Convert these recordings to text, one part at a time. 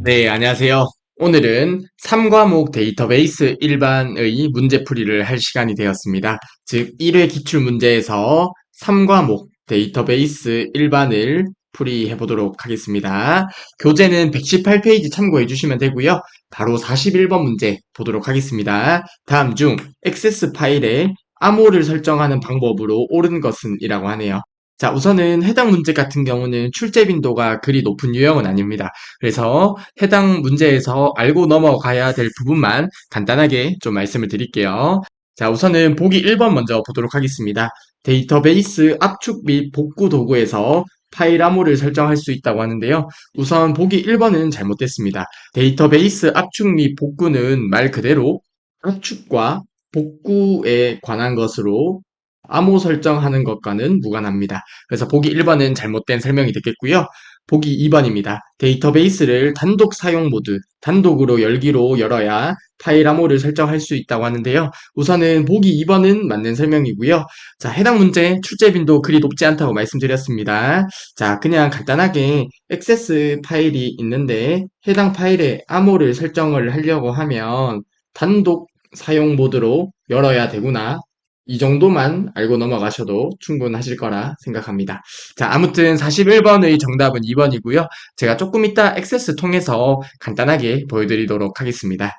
네, 안녕하세요. 오늘은 3과목 데이터베이스 일반의 문제풀이를 할 시간이 되었습니다. 즉, 1회 기출문제에서 3과목 데이터베이스 일반을 풀이해 보도록 하겠습니다. 교재는 118페이지 참고해 주시면 되고요. 바로 41번 문제 보도록 하겠습니다. 다음 중 액세스 파일에 암호를 설정하는 방법으로 옳은 것은 이라고 하네요. 자, 우선은 해당 문제 같은 경우는 출제 빈도가 그리 높은 유형은 아닙니다. 그래서 해당 문제에서 알고 넘어가야 될 부분만 간단하게 좀 말씀을 드릴게요. 자, 우선은 보기 1번 먼저 보도록 하겠습니다. 데이터베이스 압축 및 복구 도구에서 파일 암호를 설정할 수 있다고 하는데요. 우선 보기 1번은 잘못됐습니다. 데이터베이스 압축 및 복구는 말 그대로 압축과 복구에 관한 것으로 암호 설정하는 것과는 무관합니다. 그래서 보기 1번은 잘못된 설명이 됐겠고요. 보기 2번입니다. 데이터베이스를 단독 사용 모드, 단독으로 열기로 열어야 파일 암호를 설정할 수 있다고 하는데요. 우선은 보기 2번은 맞는 설명이고요. 자, 해당 문제 출제 빈도 그리 높지 않다고 말씀드렸습니다. 자, 그냥 간단하게 액세스 파일이 있는데 해당 파일에 암호를 설정을 하려고 하면 단독 사용 모드로 열어야 되구나. 이 정도만 알고 넘어가셔도 충분하실 거라 생각합니다. 자, 아무튼 41번의 정답은 2번이고요. 제가 조금 이따 액세스 통해서 간단하게 보여드리도록 하겠습니다.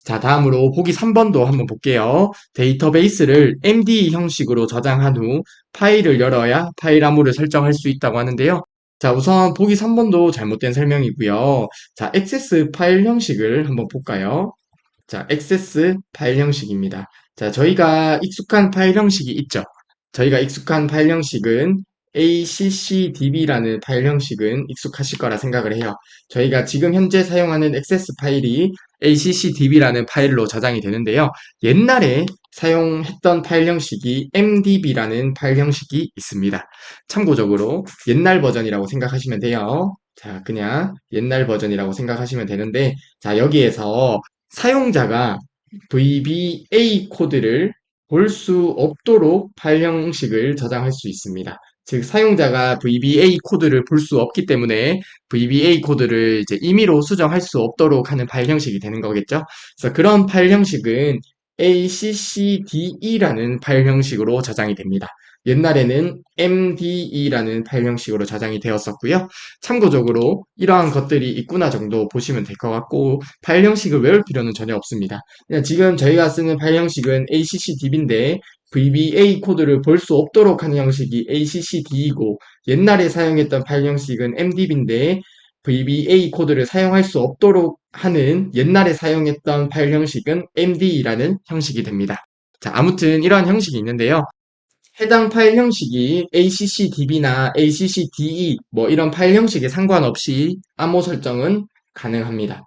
자, 다음으로 보기 3번도 한번 볼게요. 데이터베이스를 MD 형식으로 저장한 후 파일을 열어야 파일 암호를 설정할 수 있다고 하는데요. 자, 우선 보기 3번도 잘못된 설명이고요. 자, 액세스 파일 형식을 한번 볼까요? 자, 액세스 파일 형식입니다. 자, 저희가 익숙한 파일 형식이 있죠. 저희가 익숙한 파일 형식은 ACCDB라는 파일 형식은 익숙하실 거라 생각을 해요. 저희가 지금 현재 사용하는 액세스 파일이 ACCDB라는 파일로 저장이 되는데요. 옛날에 사용했던 파일 형식이 MDB라는 파일 형식이 있습니다. 참고적으로 옛날 버전이라고 생각하시면 돼요. 자, 그냥 옛날 버전이라고 생각하시면 되는데, 자, 여기에서 사용자가 VBA 코드를 볼 수 없도록 파일 형식을 저장할 수 있습니다. 즉, 사용자가 VBA 코드를 볼 수 없기 때문에 VBA 코드를 이제 임의로 수정할 수 없도록 하는 파일 형식이 되는 거겠죠. 그래서 그런 파일 형식은 ACCDE라는 파일 형식으로 저장이 됩니다. 옛날에는 MDE라는 파일 형식으로 저장이 되었었고요. 참고적으로 이러한 것들이 있구나 정도 보시면 될 것 같고 파일 형식을 외울 필요는 전혀 없습니다. 그냥 지금 저희가 쓰는 파일 형식은 ACCDB인데 VBA 코드를 볼 수 없도록 하는 형식이 ACCD이고 옛날에 사용했던 파일 형식은 MDB인데 VBA 코드를 사용할 수 없도록 하는 옛날에 사용했던 파일 형식은 MD라는 형식이 됩니다. 자, 아무튼 이러한 형식이 있는데요. 해당 파일 형식이 ACCDB나 ACCDE 뭐 이런 파일 형식에 상관없이 암호 설정은 가능합니다.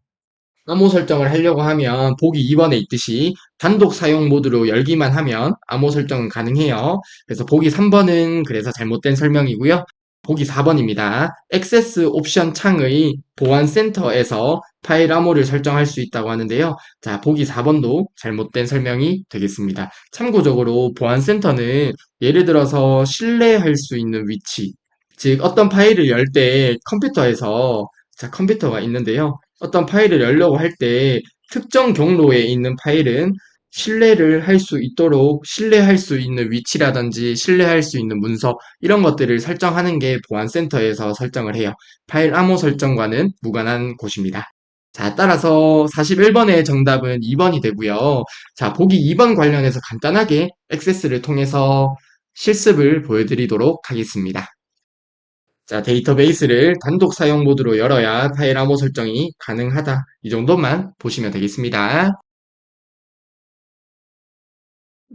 암호 설정을 하려고 하면 보기 2번에 있듯이 단독 사용 모드로 열기만 하면 암호 설정은 가능해요. 그래서 보기 3번은 그래서 잘못된 설명이고요. 보기 4번입니다. 액세스 옵션 창의 보안 센터에서 파일 암호를 설정할 수 있다고 하는데요. 자, 보기 4번도 잘못된 설명이 되겠습니다. 참고적으로 보안 센터는 예를 들어서 신뢰할 수 있는 위치, 즉 어떤 파일을 열 때 컴퓨터에서 자, 컴퓨터가 있는데요. 어떤 파일을 열려고 할 때 특정 경로에 있는 파일은 신뢰를 할 수 있도록 신뢰할 수 있는 위치라든지 신뢰할 수 있는 문서 이런 것들을 설정하는 게 보안센터에서 설정을 해요. 파일 암호 설정과는 무관한 곳입니다. 자, 따라서 41번의 정답은 2번이 되고요. 자, 보기 2번 관련해서 간단하게 액세스를 통해서 실습을 보여드리도록 하겠습니다. 자, 데이터베이스를 단독 사용 모드로 열어야 파일 암호 설정이 가능하다. 이 정도만 보시면 되겠습니다.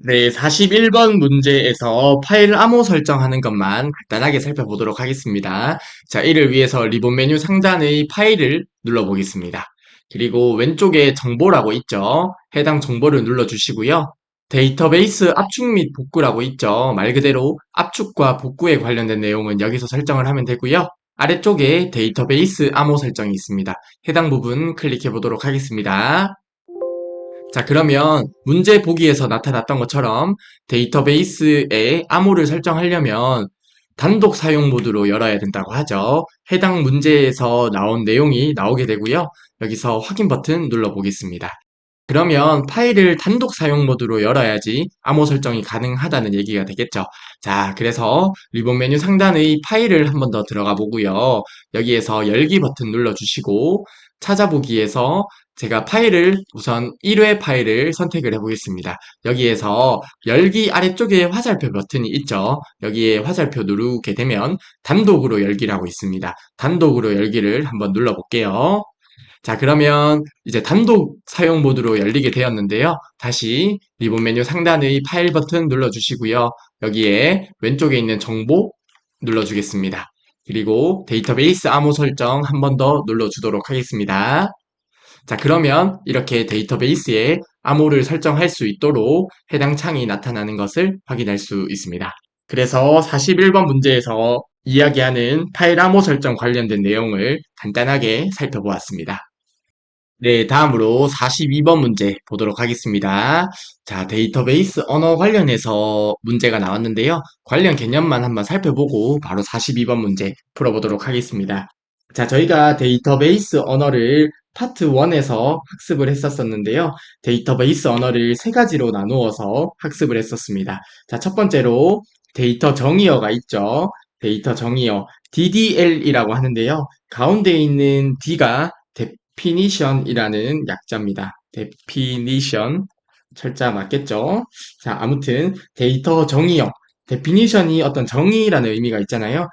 네, 41번 문제에서 파일 암호 설정하는 것만 간단하게 살펴보도록 하겠습니다. 자, 이를 위해서 리본 메뉴 상단의 파일을 눌러보겠습니다. 그리고 왼쪽에 정보라고 있죠. 해당 정보를 눌러주시고요. 데이터베이스 압축 및 복구라고 있죠. 말 그대로 압축과 복구에 관련된 내용은 여기서 설정을 하면 되고요. 아래쪽에 데이터베이스 암호 설정이 있습니다. 해당 부분 클릭해 보도록 하겠습니다. 자, 그러면 문제 보기에서 나타났던 것처럼 데이터베이스에 암호를 설정하려면 단독 사용 모드로 열어야 된다고 하죠. 해당 문제에서 나온 내용이 나오게 되고요. 여기서 확인 버튼 눌러보겠습니다. 그러면 파일을 단독 사용 모드로 열어야지 암호 설정이 가능하다는 얘기가 되겠죠. 자, 그래서 리본 메뉴 상단의 파일을 한번 더 들어가 보고요. 여기에서 열기 버튼 눌러주시고 찾아보기에서 제가 파일을 우선 1회 파일을 선택을 해보겠습니다. 여기에서 열기 아래쪽에 화살표 버튼이 있죠. 여기에 화살표 누르게 되면 단독으로 열기라고 있습니다. 단독으로 열기를 한번 눌러볼게요. 자, 그러면 이제 단독 사용 모드로 열리게 되었는데요. 다시 리본 메뉴 상단의 파일 버튼 눌러주시고요. 여기에 왼쪽에 있는 정보 눌러주겠습니다. 그리고 데이터베이스 암호 설정 한 번 더 눌러주도록 하겠습니다. 자, 그러면 이렇게 데이터베이스에 암호를 설정할 수 있도록 해당 창이 나타나는 것을 확인할 수 있습니다. 그래서 41번 문제에서 이야기하는 파일 암호 설정 관련된 내용을 간단하게 살펴보았습니다. 네, 다음으로 42번 문제 보도록 하겠습니다. 자, 데이터베이스 언어 관련해서 문제가 나왔는데요. 관련 개념만 한번 살펴보고 바로 42번 문제 풀어보도록 하겠습니다. 자, 저희가 데이터베이스 언어를 파트 1에서 학습을 했었었는데요. 데이터베이스 언어를 세 가지로 나누어서 학습을 했었습니다. 자, 첫 번째로 데이터 정의어가 있죠. 데이터 정의어 DDL이라고 하는데요. 가운데 있는 D가 definition이라는 약자입니다. definition 철자 맞겠죠? 자, 아무튼 데이터 정의어 definition이 어떤 정의라는 의미가 있잖아요.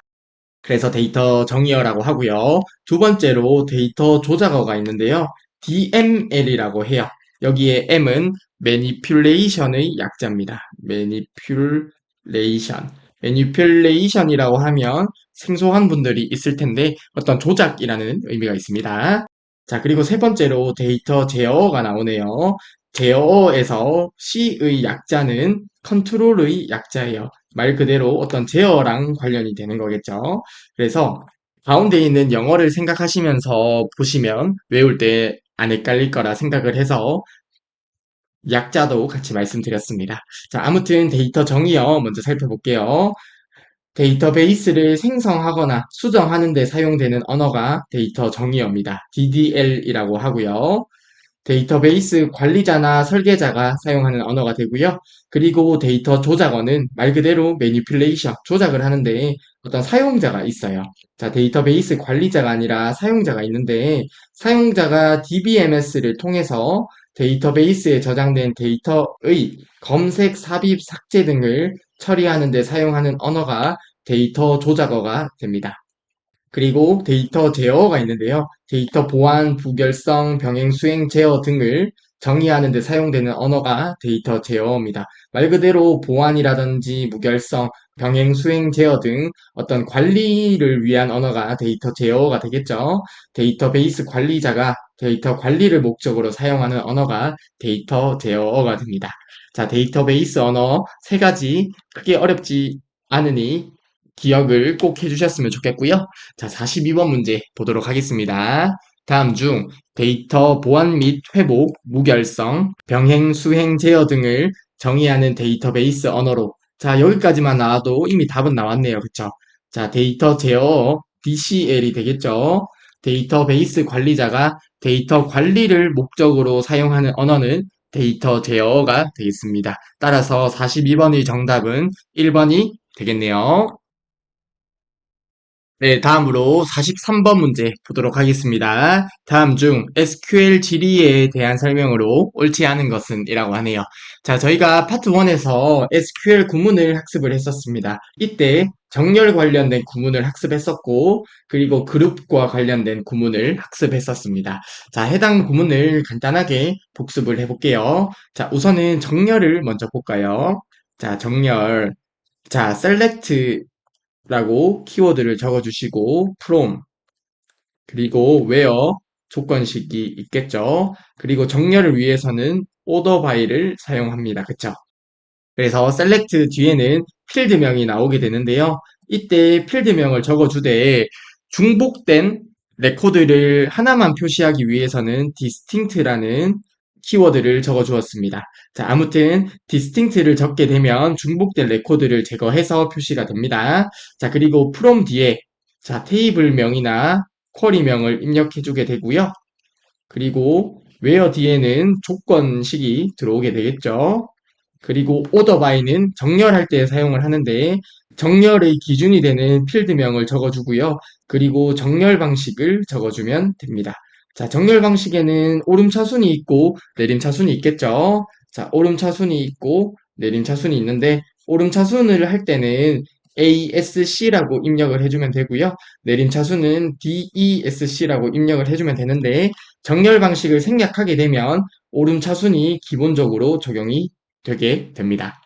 그래서 데이터 정의어라고 하고요. 두 번째로 데이터 조작어가 있는데요. DML이라고 해요. 여기에 M은 manipulation의 약자입니다. manipulation. manipulation이라고 하면 생소한 분들이 있을 텐데 어떤 조작이라는 의미가 있습니다. 자, 그리고 세 번째로 데이터 제어가 나오네요. 제어에서 C의 약자는 컨트롤의 약자예요. 말 그대로 어떤 제어랑 관련이 되는 거겠죠. 그래서 가운데 있는 영어를 생각하시면서 보시면 외울 때 안 헷갈릴 거라 생각을 해서 약자도 같이 말씀드렸습니다. 자, 아무튼 데이터 정의어 먼저 살펴볼게요. 데이터베이스를 생성하거나 수정하는 데 사용되는 언어가 데이터 정의어입니다. DDL이라고 하고요. 데이터베이스 관리자나 설계자가 사용하는 언어가 되고요. 그리고 데이터 조작어는 말 그대로 매니플레이션, 조작을 하는데 어떤 사용자가 있어요. 자, 데이터베이스 관리자가 아니라 사용자가 있는데 사용자가 DBMS를 통해서 데이터베이스에 저장된 데이터의 검색, 삽입, 삭제 등을 처리하는 데 사용하는 언어가 데이터 조작어가 됩니다. 그리고 데이터 제어가 있는데요. 데이터 보안, 부결성, 병행, 수행, 제어 등을 정의하는 데 사용되는 언어가 데이터 제어입니다. 말 그대로 보안이라든지 무결성, 병행, 수행, 제어 등 어떤 관리를 위한 언어가 데이터 제어가 되겠죠. 데이터베이스 관리자가 데이터 관리를 목적으로 사용하는 언어가 데이터 제어가 됩니다. 자, 데이터베이스 언어 세 가지 크게 어렵지 않으니 기억을 꼭 해주셨으면 좋겠고요. 자, 42번 문제 보도록 하겠습니다. 다음 중 데이터 보안 및 회복, 무결성, 병행, 수행, 제어 등을 정의하는 데이터베이스 언어로 자, 여기까지만 나와도 이미 답은 나왔네요. 그쵸? 자, 데이터 제어 DCL이 되겠죠? 데이터베이스 관리자가 데이터 관리를 목적으로 사용하는 언어는 데이터 제어가 되겠습니다. 따라서 42번의 정답은 1번이 되겠네요. 네, 다음으로 43번 문제 보도록 하겠습니다. 다음 중 SQL 질의에 대한 설명으로 옳지 않은 것은 이라고 하네요. 자, 저희가 파트 1에서 SQL 구문을 학습을 했었습니다. 이때 정렬 관련된 구문을 학습했었고, 그리고 그룹과 관련된 구문을 학습했었습니다. 자, 해당 구문을 간단하게 복습을 해볼게요. 자, 우선은 정렬을 먼저 볼까요? 자, 정렬. 자, select 라고 키워드를 적어주시고 from 그리고 where 조건식이 있겠죠. 그리고 정렬을 위해서는 order by를 사용합니다. 그쵸? 그래서 select 뒤에는 필드명이 나오게 되는데요. 이때 필드명을 적어주되 중복된 레코드를 하나만 표시하기 위해서는 distinct라는 키워드를 적어 주었습니다. 자, 아무튼 distinct를 적게 되면 중복된 레코드를 제거해서 표시가 됩니다. 자, 그리고 from 뒤에 자, 테이블명이나 쿼리명을 입력해 주게 되고요. 그리고 where 뒤에는 조건식이 들어오게 되겠죠. 그리고 order by는 정렬할 때 사용을 하는데 정렬의 기준이 되는 필드명을 적어주고요. 그리고 정렬 방식을 적어주면 됩니다. 자, 정렬 방식에는 오름차순이 있고 내림차순이 있겠죠. 자, 오름차순이 있고 내림차순이 있는데 오름차순을 할 때는 ASC라고 입력을 해주면 되고요. 내림차순은 DESC라고 입력을 해주면 되는데 정렬 방식을 생략하게 되면 오름차순이 기본적으로 적용이 되게 됩니다.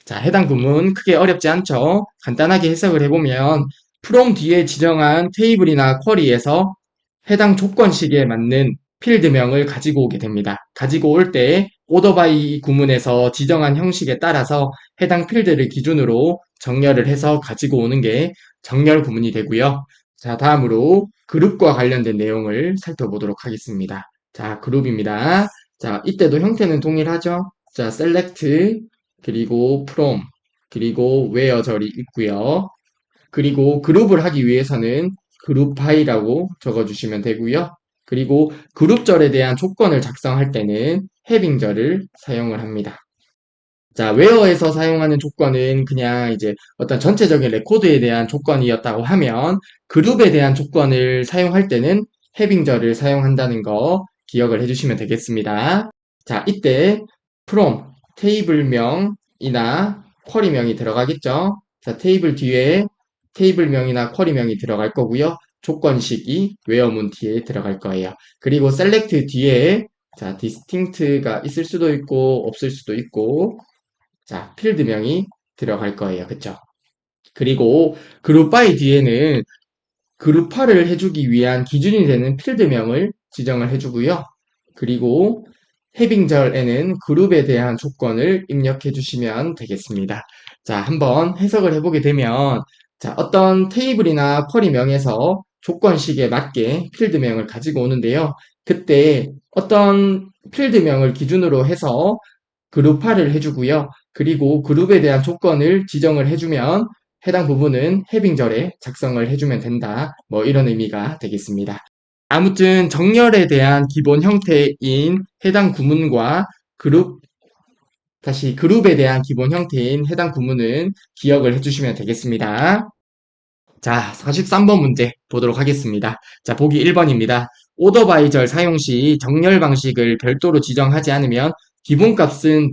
자, 해당 구문 크게 어렵지 않죠? 간단하게 해석을 해보면 from 뒤에 지정한 테이블이나 쿼리에서 해당 조건식에 맞는 필드명을 가지고 오게 됩니다. 가지고 올 때 order by 구문에서 지정한 형식에 따라서 해당 필드를 기준으로 정렬을 해서 가지고 오는 게 정렬 구문이 되고요. 자, 다음으로 그룹과 관련된 내용을 살펴보도록 하겠습니다. 자, 그룹입니다. 자, 이때도 형태는 동일하죠? 자, select, 그리고 from, 그리고 where 절이 있고요. 그리고 그룹을 하기 위해서는 그룹 바이라고 적어주시면 되고요. 그리고 그룹절에 대한 조건을 작성할 때는 해빙절을 사용을 합니다. 자, 웨어에서 사용하는 조건은 그냥 이제 어떤 전체적인 레코드에 대한 조건이었다고 하면 그룹에 대한 조건을 사용할 때는 해빙절을 사용한다는 거 기억을 해주시면 되겠습니다. 자, 이때 from 테이블명이나 쿼리명이 들어가겠죠. 자, 테이블 뒤에 테이블명이나 쿼리명이 들어갈 거고요. 조건식이 웨어문 뒤에 들어갈 거예요. 그리고 select 뒤에 자, distinct가 있을 수도 있고 없을 수도 있고 자, 필드명이 들어갈 거예요. 그쵸? 그리고 그룹 바이 뒤에는 그룹화를 해주기 위한 기준이 되는 필드명을 지정을 해주고요. 그리고 해빙절에는 그룹에 대한 조건을 입력해 주시면 되겠습니다. 자, 한번 해석을 해보게 되면 자, 어떤 테이블이나 쿼리명에서 조건식에 맞게 필드명을 가지고 오는데요. 그때 어떤 필드명을 기준으로 해서 그룹화를 해주고요. 그리고 그룹에 대한 조건을 지정을 해주면 해당 부분은 해빙절에 작성을 해주면 된다. 뭐 이런 의미가 되겠습니다. 아무튼 정렬에 대한 기본 형태인 해당 구문과 그룹, 다시 그룹에 대한 기본 형태인 해당 구문은 기억을 해주시면 되겠습니다. 자, 43번 문제 보도록 하겠습니다. 자, 보기 1번입니다. 오더 바이 절 사용 시 정렬 방식을 별도로 지정하지 않으면 기본값은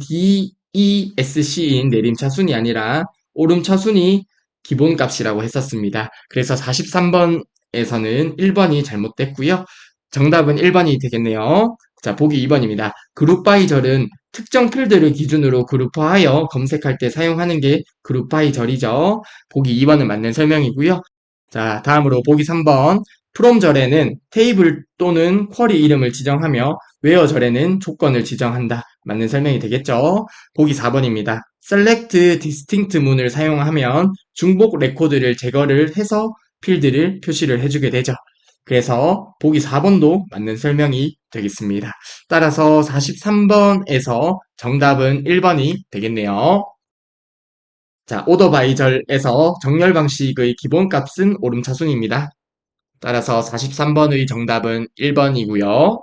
DESC인 내림차순이 아니라 오름차순이 기본값이라고 했었습니다. 그래서 43번에서는 1번이 잘못됐고요. 정답은 1번이 되겠네요. 자, 보기 2번입니다. 그룹 바이 절은 특정 필드를 기준으로 그룹화하여 검색할 때 사용하는 게 그룹 바이 절이죠. 보기 2번은 맞는 설명이고요. 자, 다음으로 보기 3번. 프롬 절에는 테이블 또는 쿼리 이름을 지정하며 웨어 절에는 조건을 지정한다. 맞는 설명이 되겠죠? 보기 4번입니다. select distinct 문을 사용하면 중복 레코드를 제거를 해서 필드를 표시를 해주게 되죠. 그래서 보기 4번도 맞는 설명이 되겠습니다. 따라서 43번에서 정답은 1번이 되겠네요. 자, 오더 바이절에서 정렬 방식의 기본값은 오름차순입니다. 따라서 43번의 정답은 1번이고요.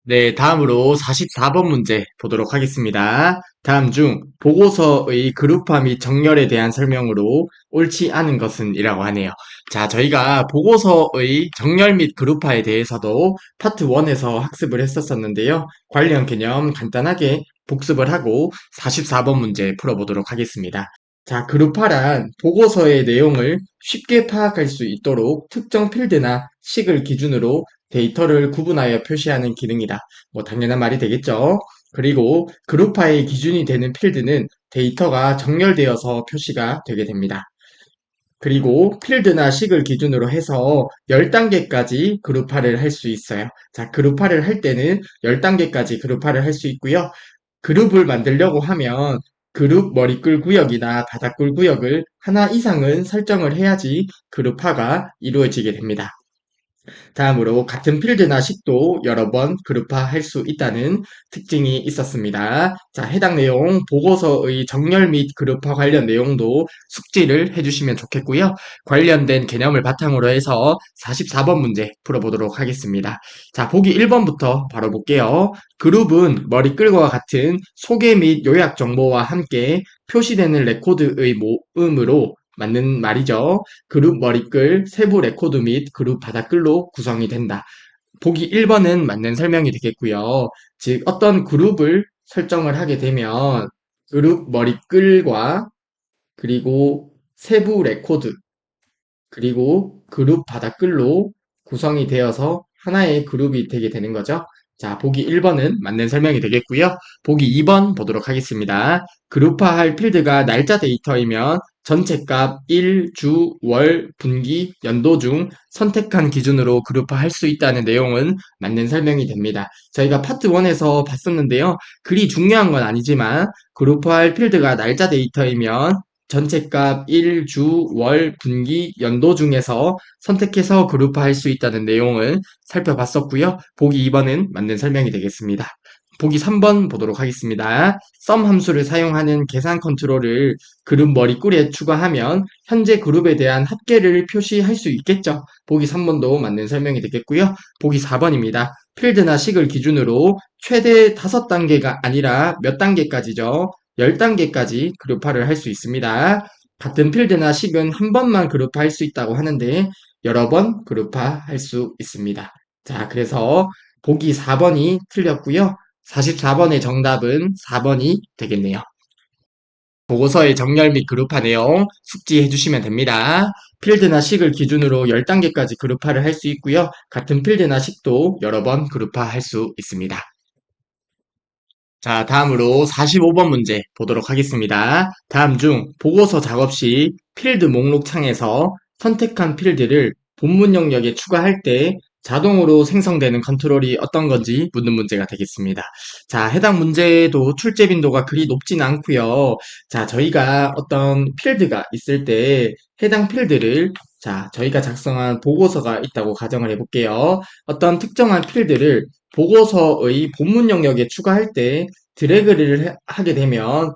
네, 다음으로 44번 문제 보도록 하겠습니다. 다음 중 보고서의 그룹화 및 정렬에 대한 설명으로 옳지 않은 것은 이라고 하네요. 자, 저희가 보고서의 정렬 및 그룹화에 대해서도 파트 1에서 학습을 했었었는데요. 관련 개념 간단하게 복습을 하고 44번 문제 풀어보도록 하겠습니다. 자, 그룹화란 보고서의 내용을 쉽게 파악할 수 있도록 특정 필드나 식을 기준으로 데이터를 구분하여 표시하는 기능이다. 뭐 당연한 말이 되겠죠. 그리고 그룹화의 기준이 되는 필드는 데이터가 정렬되어서 표시가 되게 됩니다. 그리고 필드나 식을 기준으로 해서 10단계까지 그룹화를 할 수 있어요. 자, 그룹화를 할 때는 10단계까지 그룹화를 할 수 있고요. 그룹을 만들려고 하면 그룹 머리글 구역이나 바닥글 구역을 하나 이상은 설정을 해야지 그룹화가 이루어지게 됩니다. 다음으로 같은 필드나 식도 여러 번 그룹화할 수 있다는 특징이 있었습니다. 자, 해당 내용 보고서의 정렬 및 그룹화 관련 내용도 숙지를 해주시면 좋겠고요. 관련된 개념을 바탕으로 해서 44번 문제 풀어보도록 하겠습니다. 자, 보기 1번부터 바로 볼게요. 그룹은 머리글과 같은 소개 및 요약 정보와 함께 표시되는 레코드의 모음으로 맞는 말이죠. 그룹 머리글, 세부 레코드 및 그룹 바닥글로 구성이 된다. 보기 1번은 맞는 설명이 되겠고요. 즉, 어떤 그룹을 설정을 하게 되면 그룹 머리글과 그리고 세부 레코드 그리고 그룹 바닥글로 구성이 되어서 하나의 그룹이 되게 되는 거죠. 자, 보기 1번은 맞는 설명이 되겠고요. 보기 2번 보도록 하겠습니다. 그룹화할 필드가 날짜 데이터이면 전체 값 1, 주, 월, 분기, 연도 중 선택한 기준으로 그룹화할 수 있다는 내용은 맞는 설명이 됩니다. 저희가 파트 1에서 봤었는데요. 그리 중요한 건 아니지만 그룹화할 필드가 날짜 데이터이면 전체 값 1, 주, 월, 분기, 연도 중에서 선택해서 그룹화할 수 있다는 내용을 살펴봤었고요. 보기 2번은 맞는 설명이 되겠습니다. 보기 3번 보도록 하겠습니다. sum 함수를 사용하는 계산 컨트롤을 그룹 머리꿀에 추가하면 현재 그룹에 대한 합계를 표시할 수 있겠죠. 보기 3번도 맞는 설명이 되겠고요. 보기 4번입니다. 필드나 식을 기준으로 최대 5단계가 아니라 몇 단계까지죠? 10단계까지 그룹화를 할 수 있습니다. 같은 필드나 식은 한 번만 그룹화할 수 있다고 하는데 여러 번 그룹화할 수 있습니다. 자, 그래서 보기 4번이 틀렸고요. 44번의 정답은 4번이 되겠네요. 보고서의 정렬 및 그룹화 내용 숙지해 주시면 됩니다. 필드나 식을 기준으로 10단계까지 그룹화를 할 수 있고요. 같은 필드나 식도 여러 번 그룹화할 수 있습니다. 자, 다음으로 45번 문제 보도록 하겠습니다. 다음 중 보고서 작업 시 필드 목록 창에서 선택한 필드를 본문 영역에 추가할 때 자동으로 생성되는 컨트롤이 어떤 건지 묻는 문제가 되겠습니다. 자, 해당 문제도 출제 빈도가 그리 높진 않고요. 자, 저희가 어떤 필드가 있을 때 해당 필드를 자, 저희가 작성한 보고서가 있다고 가정을 해볼게요. 어떤 특정한 필드를 보고서의 본문 영역에 추가할 때 드래그를 하게 되면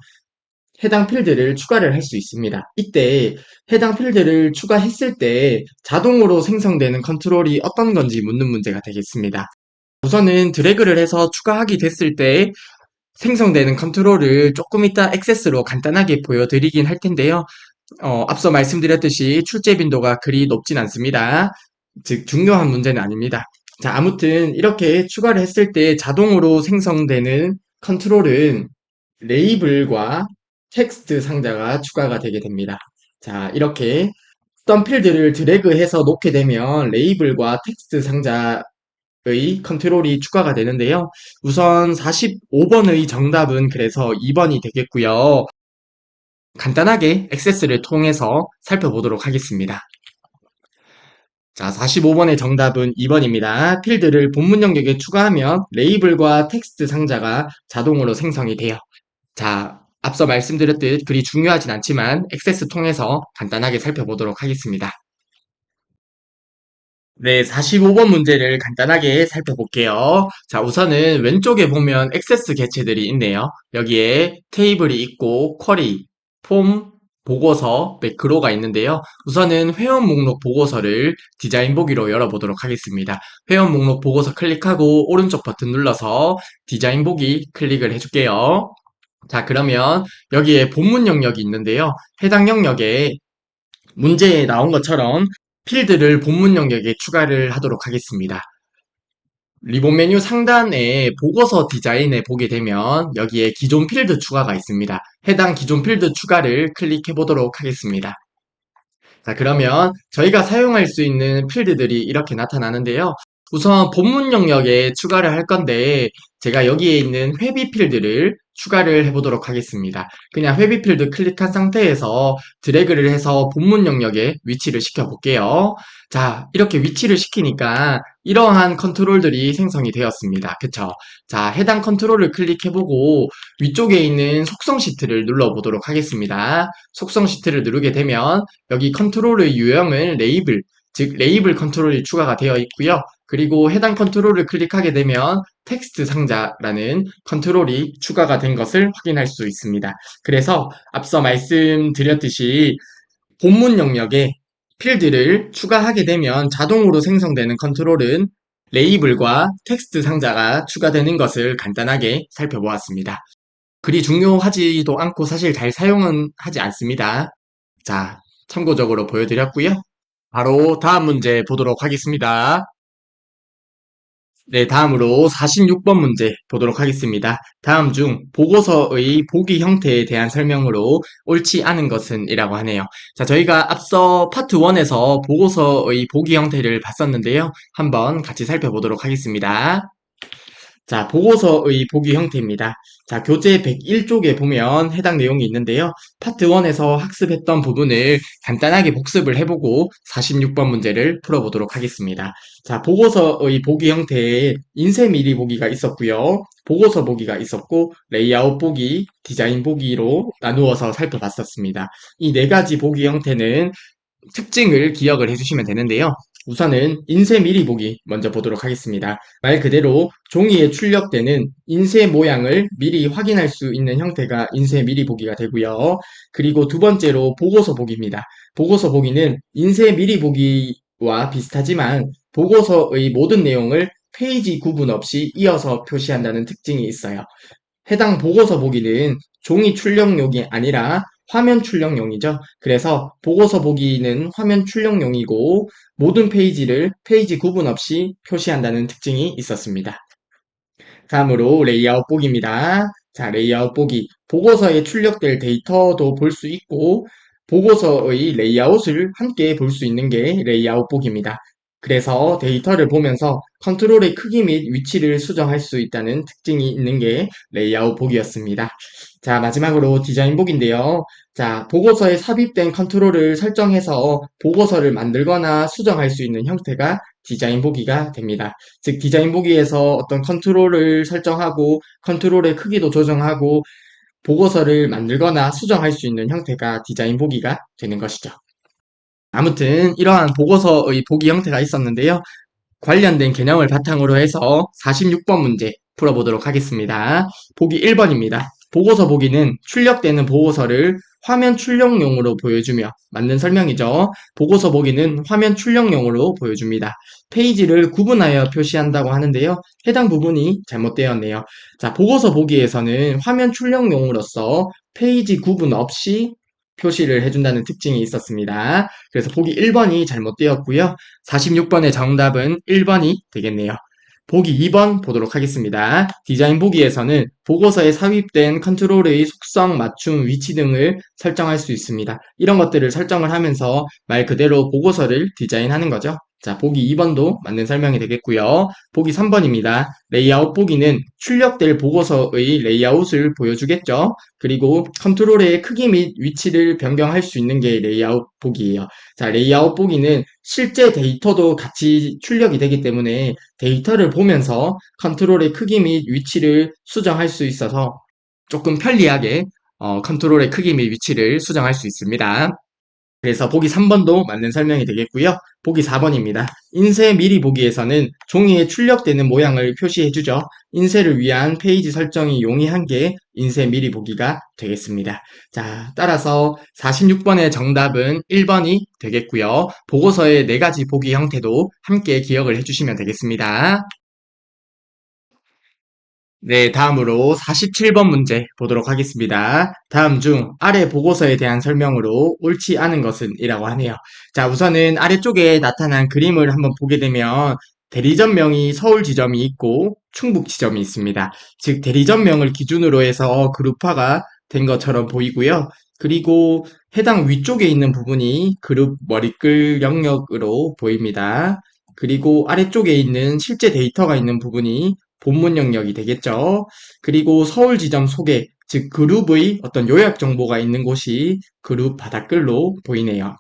해당 필드를 추가를 할 수 있습니다. 이때 해당 필드를 추가했을 때 자동으로 생성되는 컨트롤이 어떤 건지 묻는 문제가 되겠습니다. 우선은 드래그를 해서 추가하게 됐을 때 생성되는 컨트롤을 조금 이따 액세스로 간단하게 보여드리긴 할 텐데요. 앞서 말씀드렸듯이 출제 빈도가 그리 높진 않습니다. 즉 중요한 문제는 아닙니다. 자, 아무튼 이렇게 추가를 했을 때 자동으로 생성되는 컨트롤은 레이블과 텍스트 상자가 추가가 되게 됩니다. 자, 이렇게 어떤 필드를 드래그해서 놓게 되면 레이블과 텍스트 상자의 컨트롤이 추가가 되는데요. 우선 45번의 정답은 그래서 2번이 되겠고요. 간단하게 액세스를 통해서 살펴보도록 하겠습니다. 자, 45번의 정답은 2번입니다. 필드를 본문 영역에 추가하면 레이블과 텍스트 상자가 자동으로 생성이 돼요. 자, 앞서 말씀드렸듯 그리 중요하진 않지만 액세스 통해서 간단하게 살펴보도록 하겠습니다. 네, 45번 문제를 간단하게 살펴볼게요. 자, 우선은 왼쪽에 보면 액세스 개체들이 있네요. 여기에 테이블이 있고, 쿼리, 폼, 보고서, 매크로가 있는데요. 우선은 회원 목록 보고서를 디자인 보기로 열어보도록 하겠습니다. 회원 목록 보고서 클릭하고 오른쪽 버튼 눌러서 디자인 보기 클릭을 해줄게요. 자, 그러면 여기에 본문 영역이 있는데요. 해당 영역에 문제에 나온 것처럼 필드를 본문 영역에 추가를 하도록 하겠습니다. 리본 메뉴 상단에 보고서 디자인에 보게 되면 여기에 기존 필드 추가가 있습니다. 해당 기존 필드 추가를 클릭해 보도록 하겠습니다. 자, 그러면 저희가 사용할 수 있는 필드들이 이렇게 나타나는데요. 우선 본문 영역에 추가를 할 건데 제가 여기에 있는 회비 필드를 추가를 해보도록 하겠습니다. 그냥 회비 필드 클릭한 상태에서 드래그를 해서 본문 영역에 위치를 시켜볼게요. 자, 이렇게 위치를 시키니까 이러한 컨트롤들이 생성이 되었습니다. 그쵸? 자, 해당 컨트롤을 클릭해보고 위쪽에 있는 속성 시트를 눌러보도록 하겠습니다. 속성 시트를 누르게 되면 여기 컨트롤의 유형을 레이블, 즉 레이블 컨트롤이 추가가 되어 있고요. 그리고 해당 컨트롤을 클릭하게 되면 텍스트 상자라는 컨트롤이 추가가 된 것을 확인할 수 있습니다. 그래서 앞서 말씀드렸듯이 본문 영역에 필드를 추가하게 되면 자동으로 생성되는 컨트롤은 레이블과 텍스트 상자가 추가되는 것을 간단하게 살펴보았습니다. 그리 중요하지도 않고 사실 잘 사용은 하지 않습니다. 자, 참고적으로 보여드렸고요. 바로 다음 문제 보도록 하겠습니다. 네, 다음으로 46번 문제 보도록 하겠습니다. 다음 중 보고서의 보기 형태에 대한 설명으로 옳지 않은 것은 이라고 하네요. 자, 저희가 앞서 파트 1에서 보고서의 보기 형태를 봤었는데요. 한번 같이 살펴보도록 하겠습니다. 자, 보고서의 보기 형태입니다. 자, 교재 101쪽에 보면 해당 내용이 있는데요. 파트 1에서 학습했던 부분을 간단하게 복습을 해보고 46번 문제를 풀어보도록 하겠습니다. 자, 보고서의 보기 형태에 인쇄 미리 보기가 있었고요. 보고서 보기가 있었고, 레이아웃 보기, 디자인 보기로 나누어서 살펴봤었습니다. 이 네 가지 보기 형태는 특징을 기억을 해주시면 되는데요. 우선은 인쇄 미리 보기 먼저 보도록 하겠습니다. 말 그대로 종이에 출력되는 인쇄 모양을 미리 확인할 수 있는 형태가 인쇄 미리 보기가 되고요. 그리고 두 번째로 보고서 보기입니다. 보고서 보기는 인쇄 미리 보기와 비슷하지만 보고서의 모든 내용을 페이지 구분 없이 이어서 표시한다는 특징이 있어요. 해당 보고서 보기는 종이 출력용이 아니라 화면 출력용이죠. 그래서 보고서 보기는 화면 출력용이고 모든 페이지를 페이지 구분 없이 표시한다는 특징이 있었습니다. 다음으로 레이아웃 보기입니다. 자, 레이아웃 보기. 보고서에 출력될 데이터도 볼 수 있고 보고서의 레이아웃을 함께 볼 수 있는 게 레이아웃 보기입니다. 그래서 데이터를 보면서 컨트롤의 크기 및 위치를 수정할 수 있다는 특징이 있는 게 레이아웃 보기였습니다. 자, 마지막으로 디자인 보기인데요. 자, 보고서에 삽입된 컨트롤을 설정해서 보고서를 만들거나 수정할 수 있는 형태가 디자인 보기가 됩니다. 즉, 디자인 보기에서 어떤 컨트롤을 설정하고 컨트롤의 크기도 조정하고 보고서를 만들거나 수정할 수 있는 형태가 디자인 보기가 되는 것이죠. 아무튼 이러한 보고서의 보기 형태가 있었는데요. 관련된 개념을 바탕으로 해서 46번 문제 풀어보도록 하겠습니다. 보기 1번입니다. 보고서 보기는 출력되는 보고서를 화면 출력용으로 보여주며 맞는 설명이죠. 보고서 보기는 화면 출력용으로 보여줍니다. 페이지를 구분하여 표시한다고 하는데요. 해당 부분이 잘못되었네요. 자, 보고서 보기에서는 화면 출력용으로서 페이지 구분 없이 표시를 해준다는 특징이 있었습니다. 그래서 보기 1번이 잘못되었고요. 46번의 정답은 1번이 되겠네요. 보기 2번 보도록 하겠습니다. 디자인 보기에서는 보고서에 삽입된 컨트롤의 속성, 맞춤, 위치 등을 설정할 수 있습니다. 이런 것들을 설정을 하면서 말 그대로 보고서를 디자인하는 거죠. 자, 보기 2번도 맞는 설명이 되겠고요. 보기 3번입니다. 레이아웃 보기는 출력될 보고서의 레이아웃을 보여주겠죠. 그리고 컨트롤의 크기 및 위치를 변경할 수 있는 게 레이아웃 보기예요. 자, 레이아웃 보기는 실제 데이터도 같이 출력이 되기 때문에 데이터를 보면서 컨트롤의 크기 및 위치를 수정할 수 있어서 조금 편리하게 컨트롤의 크기 및 위치를 수정할 수 있습니다. 그래서 보기 3번도 맞는 설명이 되겠고요. 보기 4번입니다. 인쇄 미리 보기에서는 종이에 출력되는 모양을 표시해주죠. 인쇄를 위한 페이지 설정이 용이한 게 인쇄 미리 보기가 되겠습니다. 자, 따라서 46번의 정답은 1번이 되겠고요. 보고서의 4가지 보기 형태도 함께 기억을 해주시면 되겠습니다. 네, 다음으로 47번 문제 보도록 하겠습니다. 다음 중 아래 보고서에 대한 설명으로 옳지 않은 것은 이라고 하네요. 자, 우선은 아래쪽에 나타난 그림을 한번 보게 되면 대리점명이 서울 지점이 있고 충북 지점이 있습니다. 즉, 대리점명을 기준으로 해서 그룹화가 된 것처럼 보이고요. 그리고 해당 위쪽에 있는 부분이 그룹 머리글 영역으로 보입니다. 그리고 아래쪽에 있는 실제 데이터가 있는 부분이 본문 영역이 되겠죠. 그리고 서울 지점 소개, 즉 그룹의 어떤 요약 정보가 있는 곳이 그룹 바닥글로 보이네요.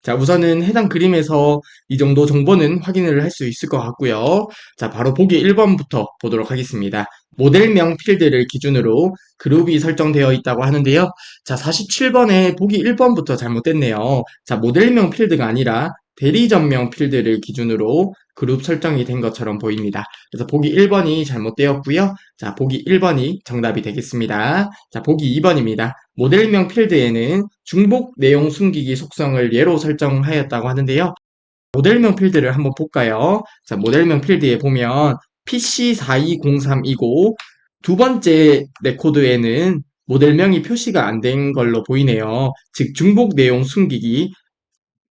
자, 우선은 해당 그림에서 이 정도 정보는 확인을 할 수 있을 것 같고요. 자, 바로 보기 1번부터 보도록 하겠습니다. 모델명 필드를 기준으로 그룹이 설정되어 있다고 하는데요. 자, 47번에 보기 1번부터 잘못됐네요. 자, 모델명 필드가 아니라 대리점명 필드를 기준으로 그룹 설정이 된 것처럼 보입니다. 그래서 보기 1번이 잘못되었고요. 자, 보기 1번이 정답이 되겠습니다. 자, 보기 2번입니다. 모델명 필드에는 중복 내용 숨기기 속성을 예로 설정하였다고 하는데요. 모델명 필드를 한번 볼까요? 자, 모델명 필드에 보면 PC4203이고 두 번째 레코드에는 모델명이 표시가 안 된 걸로 보이네요. 즉, 중복 내용 숨기기,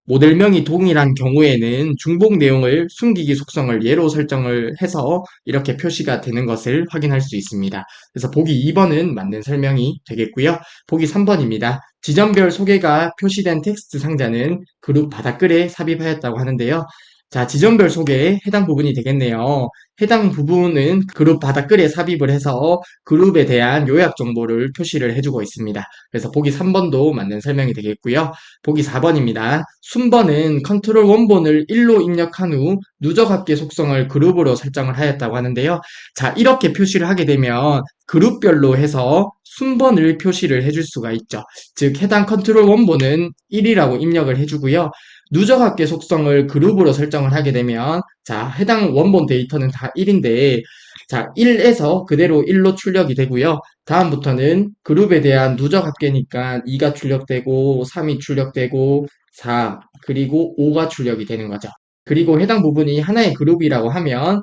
모델명이 동일한 경우에는 중복 내용을 숨기기 속성을 예로 설정을 해서 이렇게 표시가 되는 것을 확인할 수 있습니다. 그래서 보기 2번은 맞는 설명이 되겠고요. 보기 3번입니다. 지점별 소개가 표시된 텍스트 상자는 그룹 바닥글에 삽입하였다고 하는데요. 자, 지점별 소개에 해당 부분이 되겠네요. 해당 부분은 그룹 바닥글에 삽입을 해서 그룹에 대한 요약 정보를 표시를 해주고 있습니다. 그래서 보기 3번도 맞는 설명이 되겠고요. 보기 4번입니다. 순번은 컨트롤 원본을 1로 입력한 후 누적합계 속성을 그룹으로 설정을 하였다고 하는데요. 자, 이렇게 표시를 하게 되면 그룹별로 해서 순번을 표시를 해줄 수가 있죠. 즉, 해당 컨트롤 원본은 1이라고 입력을 해주고요. 누적합계 속성을 그룹으로 설정을 하게 되면 자, 해당 원본 데이터는 다 1인데 자, 1에서 그대로 1로 출력이 되고요. 다음부터는 그룹에 대한 누적 합계니까 2가 출력되고 3이 출력되고 4 그리고 5가 출력이 되는 거죠. 그리고 해당 부분이 하나의 그룹이라고 하면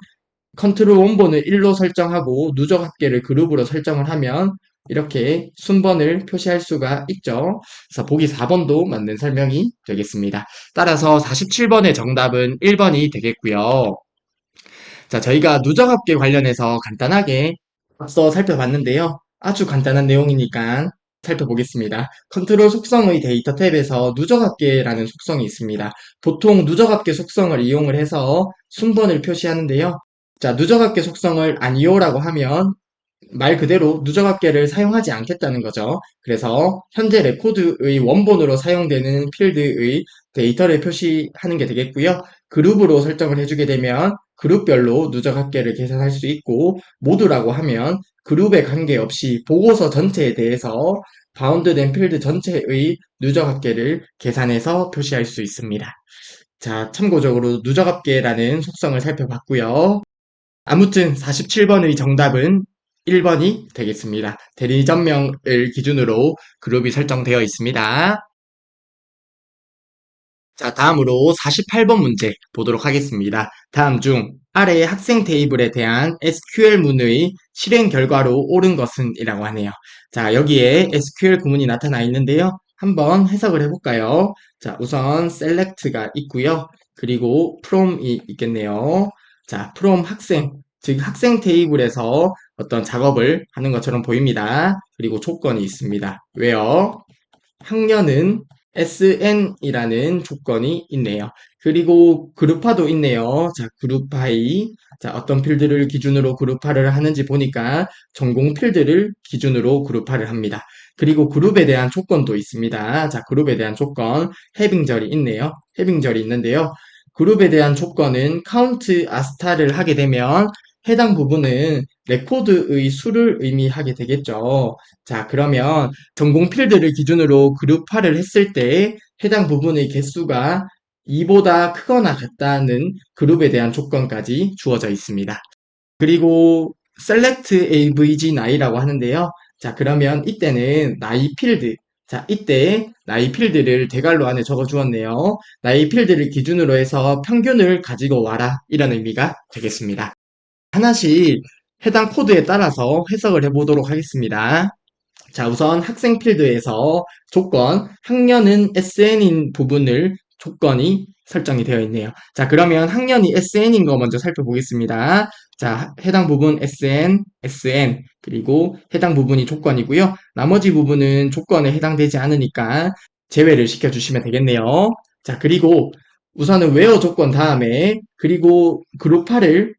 컨트롤 원본을 1로 설정하고 누적 합계를 그룹으로 설정을 하면 이렇게 순번을 표시할 수가 있죠. 그래서 보기 4번도 맞는 설명이 되겠습니다. 따라서 47번의 정답은 1번이 되겠고요. 자, 저희가 누적합계 관련해서 간단하게 앞서 살펴봤는데요. 아주 간단한 내용이니까 살펴보겠습니다. 컨트롤 속성의 데이터 탭에서 누적합계라는 속성이 있습니다. 보통 누적합계 속성을 이용을 해서 순번을 표시하는데요. 자, 누적합계 속성을 아니요라고 하면 말 그대로 누적합계를 사용하지 않겠다는 거죠. 그래서 현재 레코드의 원본으로 사용되는 필드의 데이터를 표시하는 게 되겠고요. 그룹으로 설정을 해주게 되면 그룹별로 누적합계를 계산할 수 있고 모두라고 하면 그룹에 관계없이 보고서 전체에 대해서 바운드된 필드 전체의 누적합계를 계산해서 표시할 수 있습니다. 자, 참고적으로 누적합계라는 속성을 살펴봤고요. 아무튼 47번의 정답은 1번이 되겠습니다. 대리점명을 기준으로 그룹이 설정되어 있습니다. 자, 다음으로 48번 문제 보도록 하겠습니다. 다음 중 아래의 학생 테이블에 대한 SQL문의 실행 결과로 옳은 것은? 이라고 하네요. 자, 여기에 SQL 구문이 나타나 있는데요. 한번 해석을 해볼까요? 자, 우선 select가 있고요. 그리고 from이 있겠네요. 자, from 학생, 즉 학생 테이블에서 어떤 작업을 하는 것처럼 보입니다. 그리고 조건이 있습니다. 왜요? 학년은 SN이라는 조건이 있네요. 그리고 그룹화도 있네요. 자, 그룹화이. 자, 어떤 필드를 기준으로 그룹화를 하는지 보니까 전공 필드를 기준으로 그룹화를 합니다. 그리고 그룹에 대한 조건도 있습니다. 자, 그룹에 대한 조건, 해빙절이 있네요. 해빙절이 있는데요. 그룹에 대한 조건은 count 아스타를 하게 되면 해당 부분은 레코드의 수를 의미하게 되겠죠. 자, 그러면 전공 필드를 기준으로 그룹화를 했을 때 해당 부분의 개수가 2보다 크거나 같다는 그룹에 대한 조건까지 주어져 있습니다. 그리고 select avg 나이라고 하는데요. 자, 그러면 이때는 나이 필드. 자, 이때 나이 필드를 대괄호 안에 적어 주었네요. 나이 필드를 기준으로 해서 평균을 가지고 와라. 이런 의미가 되겠습니다. 하나씩 해당 코드에 따라서 해석을 해보도록 하겠습니다. 자, 우선 학생 필드에서 조건, 학년은 SN인 부분을 조건이 설정이 되어 있네요. 자, 그러면 학년이 SN인 거 먼저 살펴보겠습니다. 자, 해당 부분 SN, SN, 그리고 해당 부분이 조건이고요. 나머지 부분은 조건에 해당되지 않으니까 제외를 시켜주시면 되겠네요. 자, 그리고 우선은 where 조건 다음에 그리고 그룹화를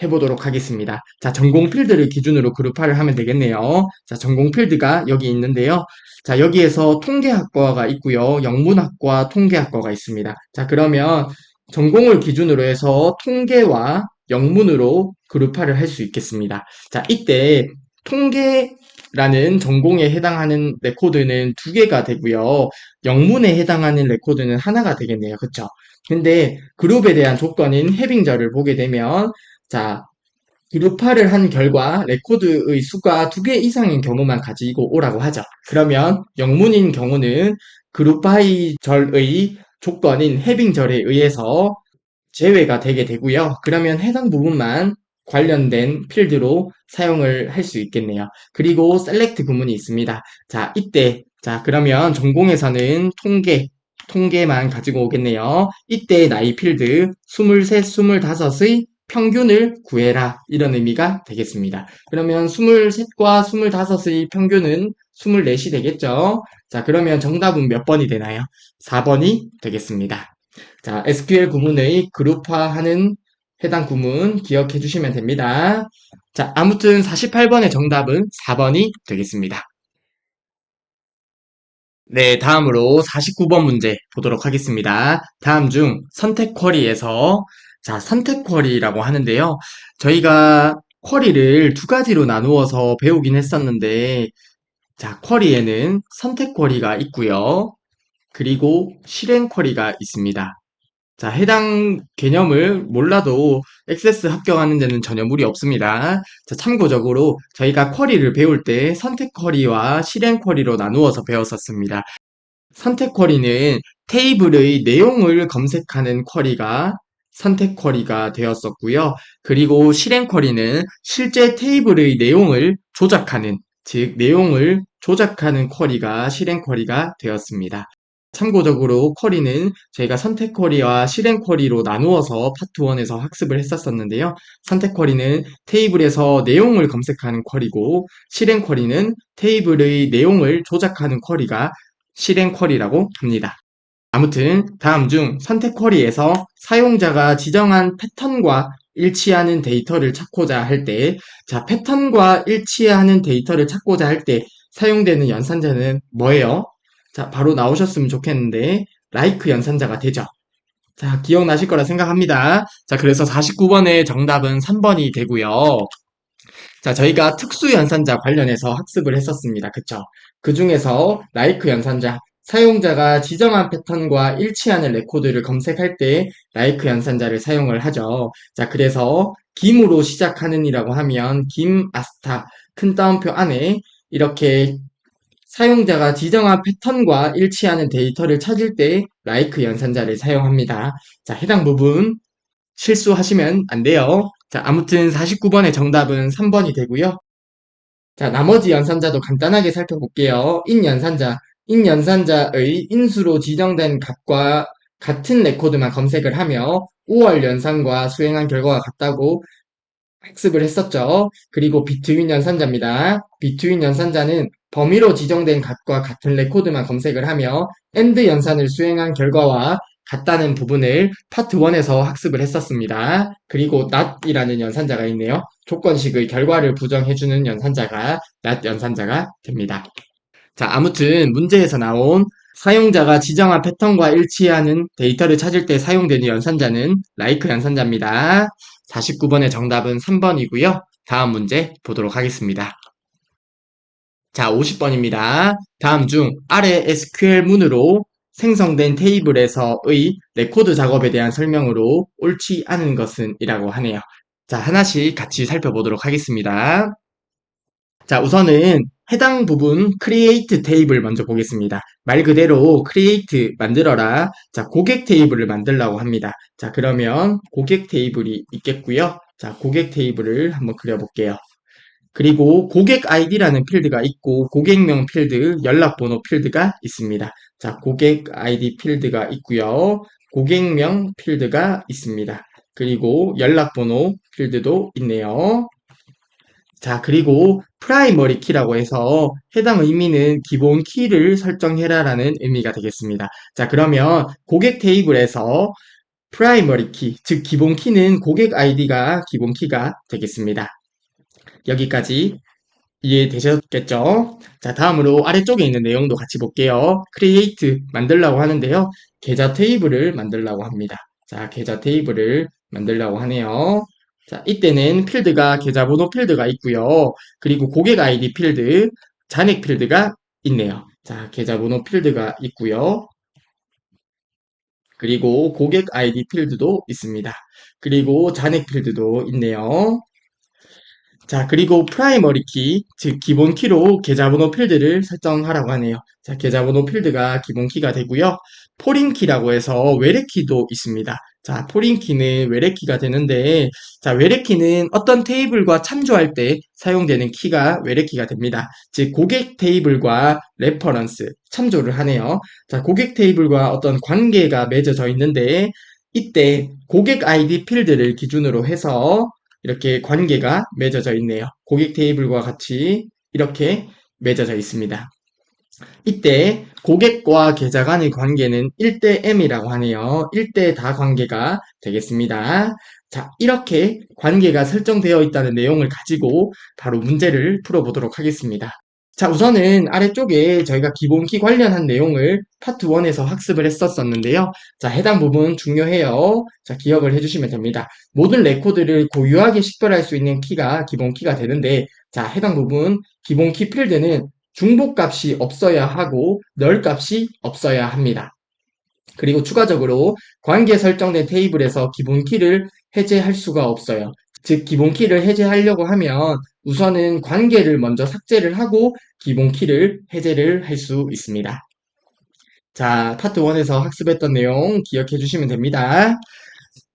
해보도록 하겠습니다. 자, 전공 필드를 기준으로 그룹화를 하면 되겠네요. 자, 전공 필드가 여기 있는데요. 자, 여기에서 통계학과가 있고요. 영문학과, 통계학과가 있습니다. 자, 그러면 전공을 기준으로 해서 통계와 영문으로 그룹화를 할 수 있겠습니다. 자, 이때 통계 라는 전공에 해당하는 레코드는 두 개가 되고요. 영문에 해당하는 레코드는 하나가 되겠네요. 그쵸? 근데 그룹에 대한 조건인 해빙절을 보게 되면 자, 그룹화를 한 결과 레코드의 수가 두 개 이상인 경우만 가지고 오라고 하죠. 그러면 영문인 경우는 그룹화의 절의 조건인 해빙절에 의해서 제외가 되게 되고요. 그러면 해당 부분만 관련된 필드로 사용을 할 수 있겠네요. 그리고 셀렉트 구문이 있습니다. 자, 이때 그러면 전공에서는 통계만 가지고 오겠네요. 이때 나이 필드 23, 25의 평균을 구해라 이런 의미가 되겠습니다. 그러면 23과 25의 평균은 24이 되겠죠. 자, 그러면 정답은 몇 번이 되나요? 4번이 되겠습니다. 자, SQL 구문의 그룹화하는 해당 구문 기억해 주시면 됩니다. 자, 아무튼 48번의 정답은 4번이 되겠습니다. 네, 다음으로 49번 문제 보도록 하겠습니다. 다음 중 선택 쿼리에서 선택 쿼리라고 하는데요. 저희가 쿼리를 두 가지로 나누어서 배우긴 했었는데 쿼리에는 선택 쿼리가 있고요. 그리고 실행 쿼리가 있습니다. 자, 해당 개념을 몰라도 액세스 합격하는 데는 전혀 무리 없습니다. 자, 참고적으로 저희가 쿼리를 배울 때 선택 쿼리와 실행 쿼리로 나누어서 배웠었습니다. 선택 쿼리는 테이블의 내용을 검색하는 쿼리가 선택 쿼리가 되었었고요. 그리고 실행 쿼리는 실제 테이블의 내용을 조작하는, 즉 내용을 조작하는 쿼리가 실행 쿼리가 되었습니다. 참고적으로 쿼리는 저희가 선택 쿼리와 실행 쿼리로 나누어서 파트 1에서 학습을 했었었는데요. 선택 쿼리는 테이블에서 내용을 검색하는 쿼리고 실행 쿼리는 테이블의 내용을 조작하는 쿼리가 실행 쿼리라고 합니다. 아무튼 다음 중 선택 쿼리에서 사용자가 지정한 패턴과 일치하는 데이터를 찾고자 할 때, 패턴과 일치하는 데이터를 찾고자 할 때 사용되는 연산자는 뭐예요? 자, 바로 나오셨으면 좋겠는데, like 연산자가 되죠. 자, 기억나실 거라 생각합니다. 자, 그래서 49번의 정답은 3번이 되고요. 자, 저희가 특수 연산자 관련해서 학습을 했었습니다. 그쵸? 그 중에서 라이크 연산자, 사용자가 지정한 패턴과 일치하는 레코드를 검색할 때 라이크 연산자를 사용을 하죠. 자, 그래서 김으로 시작하는 이라고 하면 김 아스타 큰 따옴표 안에 이렇게 사용자가 지정한 패턴과 일치하는 데이터를 찾을 때 라이크 연산자를 사용합니다. 자, 해당 부분 실수하시면 안 돼요. 자, 아무튼 49번의 정답은 3번이 되고요. 자, 나머지 연산자도 간단하게 살펴볼게요. 인연산자의 인수로 지정된 값과 같은 레코드만 검색을 하며 5월 연산과 수행한 결과가 같다고 학습을 했었죠. 그리고 비트윈 연산자입니다. 비트윈 연산자는 범위로 지정된 값과 같은 레코드만 검색을 하며 AND 연산을 수행한 결과와 같다는 부분을 파트 1에서 학습을 했었습니다. 그리고 not이라는 연산자가 있네요. 조건식의 결과를 부정해주는 연산자가 not 연산자가 됩니다. 자, 아무튼 문제에서 나온 사용자가 지정한 패턴과 일치하는 데이터를 찾을 때 사용되는 연산자는 like 연산자입니다. 49번의 정답은 3번이고요. 다음 문제 보도록 하겠습니다. 자, 50번입니다. 다음 중 아래 SQL 문으로 생성된 테이블에서의 레코드 작업에 대한 설명으로 옳지 않은 것은 이라고 하네요. 자, 하나씩 같이 살펴보도록 하겠습니다. 자, 우선은 해당 부분 create 테이블 먼저 보겠습니다. 말 그대로 create 만들어라. 자, 고객 테이블을 만들라고 합니다. 자, 그러면 고객 테이블이 있겠고요. 자, 고객 테이블을 한번 그려볼게요. 그리고 고객 아이디라는 필드가 있고 고객명 필드, 연락번호 필드가 있습니다. 자, 고객 아이디 필드가 있고요. 고객명 필드가 있습니다. 그리고 연락번호 필드도 있네요. 자, 그리고 프라이머리 키라고 해서 해당 의미는 기본 키를 설정해라라는 의미가 되겠습니다. 자, 그러면 고객 테이블에서 프라이머리 키, 즉 기본 키는 고객 아이디가 기본 키가 되겠습니다. 여기까지 이해되셨겠죠? 자, 다음으로 아래쪽에 있는 내용도 같이 볼게요. create 만들라고 하는데요. 계좌 테이블을 만들라고 합니다. 자, 계좌 테이블을 만들라고 하네요. 자, 이때는 필드가 계좌번호 필드가 있고요. 그리고 고객 아이디 필드, 잔액 필드가 있네요. 자, 계좌번호 필드가 있고요. 그리고 고객 아이디 필드도 있습니다. 그리고 잔액 필드도 있네요. 자, 그리고 프라이머리 키, 즉 기본 키로 계좌번호 필드를 설정하라고 하네요. 자, 계좌번호 필드가 기본 키가 되고요. 포린 키라고 해서 외래 키도 있습니다. 자, 포린 키는 외래 키가 되는데, 자, 외래 키는 어떤 테이블과 참조할 때 사용되는 키가 외래 키가 됩니다. 즉, 고객 테이블과 레퍼런스, 참조를 하네요. 자, 고객 테이블과 어떤 관계가 맺어져 있는데, 이때 고객 아이디 필드를 기준으로 해서 이렇게 관계가 맺어져 있네요. 고객 테이블과 같이 이렇게 맺어져 있습니다. 이때 고객과 계좌 간의 관계는 1대 M이라고 하네요. 1대 다 관계가 되겠습니다. 자, 이렇게 관계가 설정되어 있다는 내용을 가지고 바로 문제를 풀어보도록 하겠습니다. 자, 우선은 아래쪽에 저희가 기본키 관련한 내용을 파트 1에서 학습을 했었었는데요. 자, 해당 부분 중요해요. 자, 기억을 해주시면 됩니다. 모든 레코드를 고유하게 식별할 수 있는 키가 기본키가 되는데, 자, 해당 부분 기본키 필드는 중복값이 없어야 하고 널값이 없어야 합니다. 그리고 추가적으로 관계 설정된 테이블에서 기본키를 해제할 수가 없어요. 즉 기본키를 해제하려고 하면 우선은 관계를 먼저 삭제를 하고 기본키를 해제를 할 수 있습니다. 자, 파트 1에서 학습했던 내용 기억해 주시면 됩니다.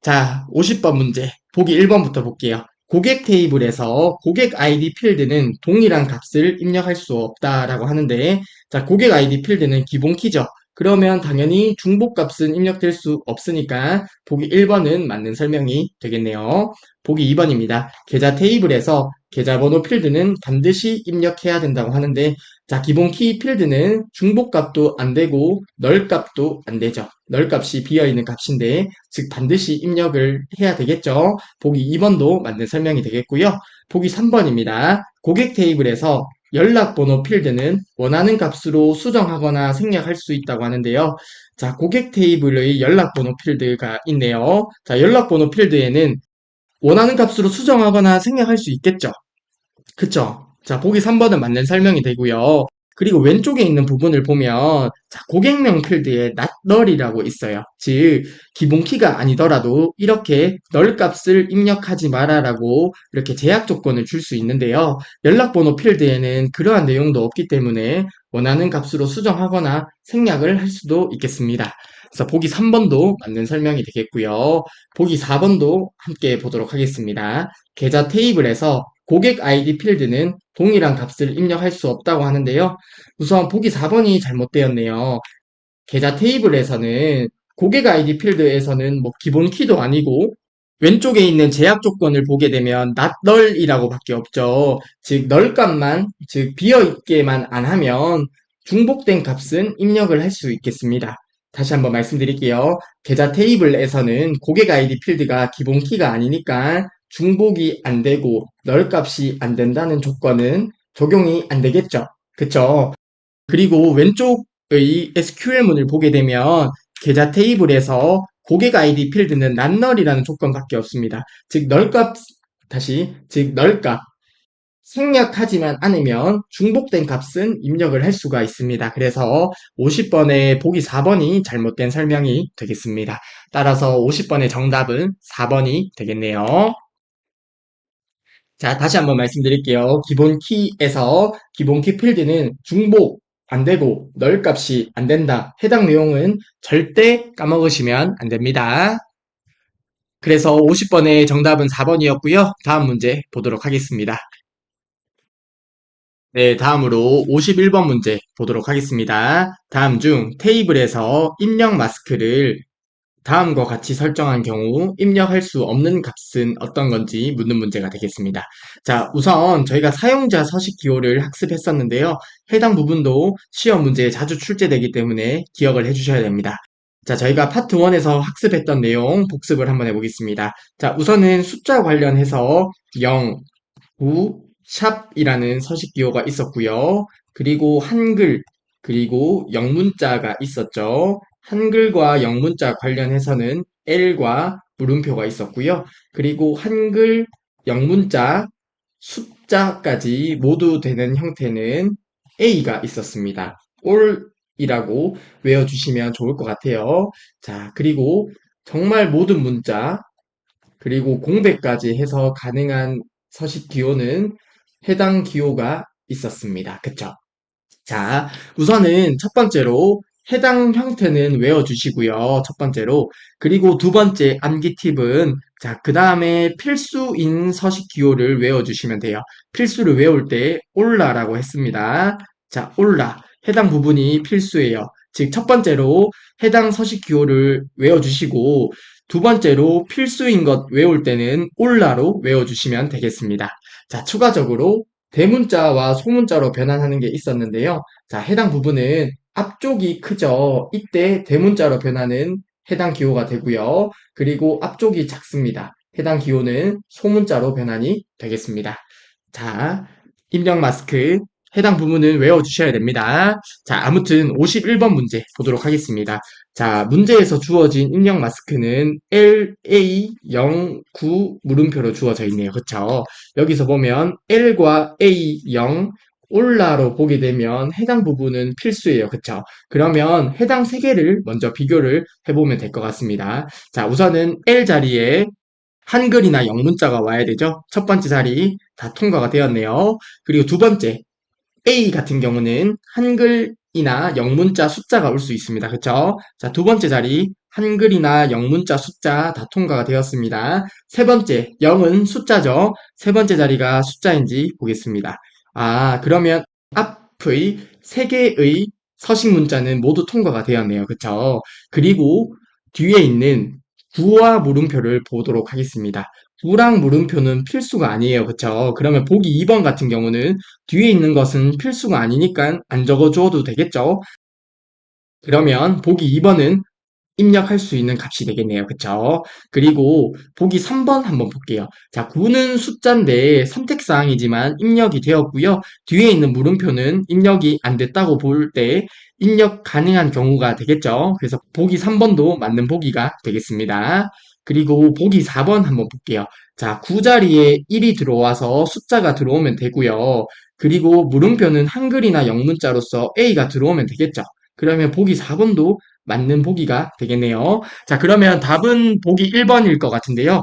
자, 50번 문제. 보기 1번부터 볼게요. 고객 테이블에서 고객 아이디 필드는 동일한 값을 입력할 수 없다라고 하는데, 자, 고객 아이디 필드는 기본 키죠. 그러면 당연히 중복 값은 입력될 수 없으니까 보기 1번은 맞는 설명이 되겠네요. 보기 2번입니다. 계좌 테이블에서 계좌번호 필드는 반드시 입력해야 된다고 하는데, 자, 기본 키 필드는 중복 값도 안 되고 널 값도 안 되죠. 널 값이 비어있는 값인데, 즉 반드시 입력을 해야 되겠죠. 보기 2번도 맞는 설명이 되겠고요. 보기 3번입니다. 고객 테이블에서 연락번호 필드는 원하는 값으로 수정하거나 생략할 수 있다고 하는데요. 자, 고객 테이블의 연락번호 필드가 있네요. 자, 연락번호 필드에는 원하는 값으로 수정하거나 생략할 수 있겠죠. 그쵸? 자, 보기 3번은 맞는 설명이 되고요. 그리고 왼쪽에 있는 부분을 보면 자, 고객명 필드에 낫널이라고 있어요. 즉 기본 키가 아니더라도 이렇게 널 값을 입력하지 마라라고 이렇게 제약 조건을 줄 수 있는데요. 연락번호 필드에는 그러한 내용도 없기 때문에 원하는 값으로 수정하거나 생략을 할 수도 있겠습니다. 그래서 보기 3번도 맞는 설명이 되겠고요. 보기 4번도 함께 보도록 하겠습니다. 계좌 테이블에서 고객 아이디 필드는 동일한 값을 입력할 수 없다고 하는데요. 우선 보기 4번이 잘못되었네요. 계좌 테이블에서는 고객 아이디 필드에서는 뭐 기본 키도 아니고 왼쪽에 있는 제약 조건을 보게 되면 not null이라고 밖에 없죠. 즉 null 값만 즉 비어 있게만 안 하면 중복된 값은 입력을 할 수 있겠습니다. 다시 한번 말씀드릴게요. 계좌 테이블에서는 고객 아이디 필드가 기본 키가 아니니까 중복이 안 되고 null 값이 안 된다는 조건은 적용이 안 되겠죠. 그쵸? 그리고 왼쪽의 SQL문을 보게 되면 계좌 테이블에서 고객 아이디 필드는 낱널이라는 조건밖에 없습니다. 즉 널값 즉 널값 생략하지만 않으면 중복된 값은 입력을 할 수가 있습니다. 그래서 50번의 보기 4번이 잘못된 설명이 되겠습니다. 따라서 50번의 정답은 4번이 되겠네요. 자, 다시 한번 말씀드릴게요. 기본 키에서 기본 키 필드는 중복 안 되고 널 값이 안 된다. 해당 내용은 절대 까먹으시면 안 됩니다. 그래서 50번의 정답은 4번이었고요. 다음 문제 보도록 하겠습니다. 네, 다음으로 51번 문제 보도록 하겠습니다. 다음 중 테이블에서 입력 마스크를 다음과 같이 설정한 경우 입력할 수 없는 값은 어떤 건지 묻는 문제가 되겠습니다. 자, 우선 저희가 사용자 서식 기호를 학습했었는데요. 해당 부분도 시험 문제에 자주 출제되기 때문에 기억을 해주셔야 됩니다. 자, 저희가 파트 1에서 학습했던 내용 복습을 한번 해보겠습니다. 자, 우선은 숫자 관련해서 0, 9, 샵이라는 서식 기호가 있었고요. 그리고 한글, 그리고 영문자가 있었죠. 한글과 영문자 관련해서는 L과 물음표가 있었고요. 그리고 한글, 영문자, 숫자까지 모두 되는 형태는 A가 있었습니다. all이라고 외워주시면 좋을 것 같아요. 자, 그리고 정말 모든 문자, 그리고 공백까지 해서 가능한 서식 기호는 해당 기호가 있었습니다. 그쵸? 자, 우선은 첫 번째로 해당 형태는 외워주시고요. 첫 번째로. 그리고 두 번째 암기 팁은 자, 그 다음에 필수인 서식 기호를 외워주시면 돼요. 필수를 외울 때 올라라고 했습니다. 자, 올라. 해당 부분이 필수예요. 즉, 첫 번째로 해당 서식 기호를 외워주시고 두 번째로 필수인 것 외울 때는 올라로 외워주시면 되겠습니다. 자, 추가적으로 대문자와 소문자로 변환하는 게 있었는데요. 자, 해당 부분은 앞쪽이 크죠. 이때 대문자로 변하는 해당 기호가 되고요. 그리고 앞쪽이 작습니다. 해당 기호는 소문자로 변환이 되겠습니다. 자, 입력 마스크 해당 부분은 외워주셔야 됩니다. 자, 아무튼 51번 문제 보도록 하겠습니다. 자, 문제에서 주어진 입력 마스크는 LA09 물음표로 주어져 있네요. 그쵸? 여기서 보면 L과 A0 올라로 보게 되면 해당 부분은 필수예요. 그쵸? 그러면 해당 세 개를 먼저 비교를 해보면 될 것 같습니다. 자, 우선은 L 자리에 한글이나 영문자가 와야 되죠. 첫 번째 자리 다 통과가 되었네요. 그리고 두 번째 A 같은 경우는 한글이나 영문자 숫자가 올 수 있습니다. 그쵸? 자, 두 번째 자리 한글이나 영문자 숫자 다 통과가 되었습니다. 세 번째 0은 숫자죠. 세 번째 자리가 숫자인지 보겠습니다. 아, 그러면 앞의 세 개의 서식 문자는 모두 통과가 되었네요. 그쵸? 그리고 뒤에 있는 구와 물음표를 보도록 하겠습니다. 구랑 물음표는 필수가 아니에요. 그쵸? 그러면 보기 2번 같은 경우는 뒤에 있는 것은 필수가 아니니까 안 적어줘도 되겠죠? 그러면 보기 2번은 입력할 수 있는 값이 되겠네요. 그쵸? 그리고 보기 3번 한번 볼게요. 자, 9는 숫자인데 선택사항이지만 입력이 되었고요. 뒤에 있는 물음표는 입력이 안 됐다고 볼 때 입력 가능한 경우가 되겠죠. 그래서 보기 3번도 맞는 보기가 되겠습니다. 그리고 보기 4번 한번 볼게요. 자, 9자리에 1이 들어와서 숫자가 들어오면 되고요. 그리고 물음표는 한글이나 영문자로서 A가 들어오면 되겠죠. 그러면 보기 4번도 맞는 보기가 되겠네요. 자, 그러면 답은 보기 1번일 것 같은데요.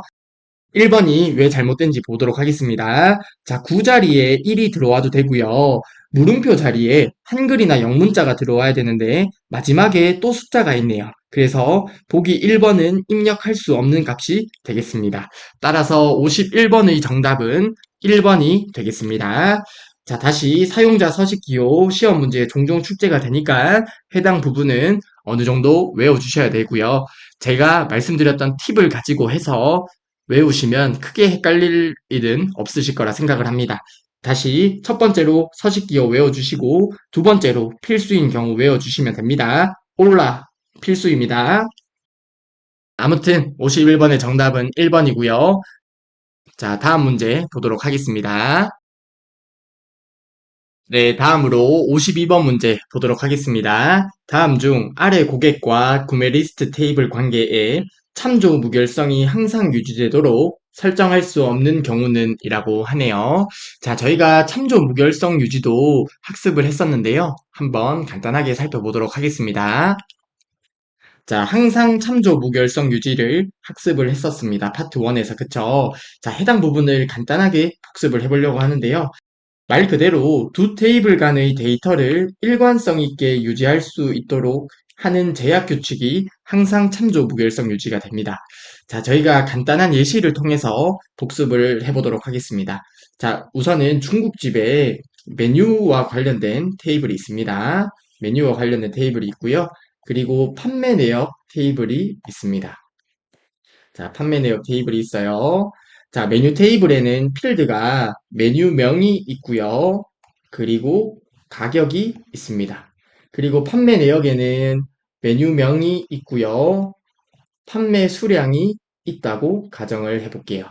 1번이 왜 잘못된지 보도록 하겠습니다. 자, 9자리에 1이 들어와도 되고요. 물음표 자리에 한글이나 영문자가 들어와야 되는데 마지막에 또 숫자가 있네요. 그래서 보기 1번은 입력할 수 없는 값이 되겠습니다. 따라서 51번의 정답은 1번이 되겠습니다. 자, 다시 사용자 서식 기호 시험 문제에 종종 출제가 되니까 해당 부분은 어느 정도 외워주셔야 되고요. 제가 말씀드렸던 팁을 가지고 해서 외우시면 크게 헷갈릴 일은 없으실 거라 생각을 합니다. 다시 첫 번째로 서식기호 외워주시고 두 번째로 필수인 경우 외워주시면 됩니다. 올라 필수입니다. 아무튼 51번의 정답은 1번이고요. 자, 다음 문제 보도록 하겠습니다. 네, 다음으로 52번 문제 보도록 하겠습니다. 다음 중 아래 고객과 구매 리스트 테이블 관계에 참조 무결성이 항상 유지되도록 설정할 수 없는 경우는 이라고 하네요. 자, 저희가 참조 무결성 유지도 학습을 했었는데요. 한번 간단하게 살펴보도록 하겠습니다. 자, 항상 참조 무결성 유지를 학습을 했었습니다. 파트 1에서, 그쵸? 자, 해당 부분을 간단하게 복습을 해보려고 하는데요. 말 그대로 두 테이블 간의 데이터를 일관성 있게 유지할 수 있도록 하는 제약 규칙이 항상 참조 무결성 유지가 됩니다. 자, 저희가 간단한 예시를 통해서 복습을 해보도록 하겠습니다. 자, 우선은 중국집에 메뉴와 관련된 테이블이 있습니다. 메뉴와 관련된 테이블이 있고요. 그리고 판매 내역 테이블이 있습니다. 자, 판매 내역 테이블이 있어요. 자, 메뉴 테이블에는 필드가 메뉴명이 있고요. 그리고 가격이 있습니다. 그리고 판매 내역에는 메뉴명이 있고요. 판매 수량이 있다고 가정을 해볼게요.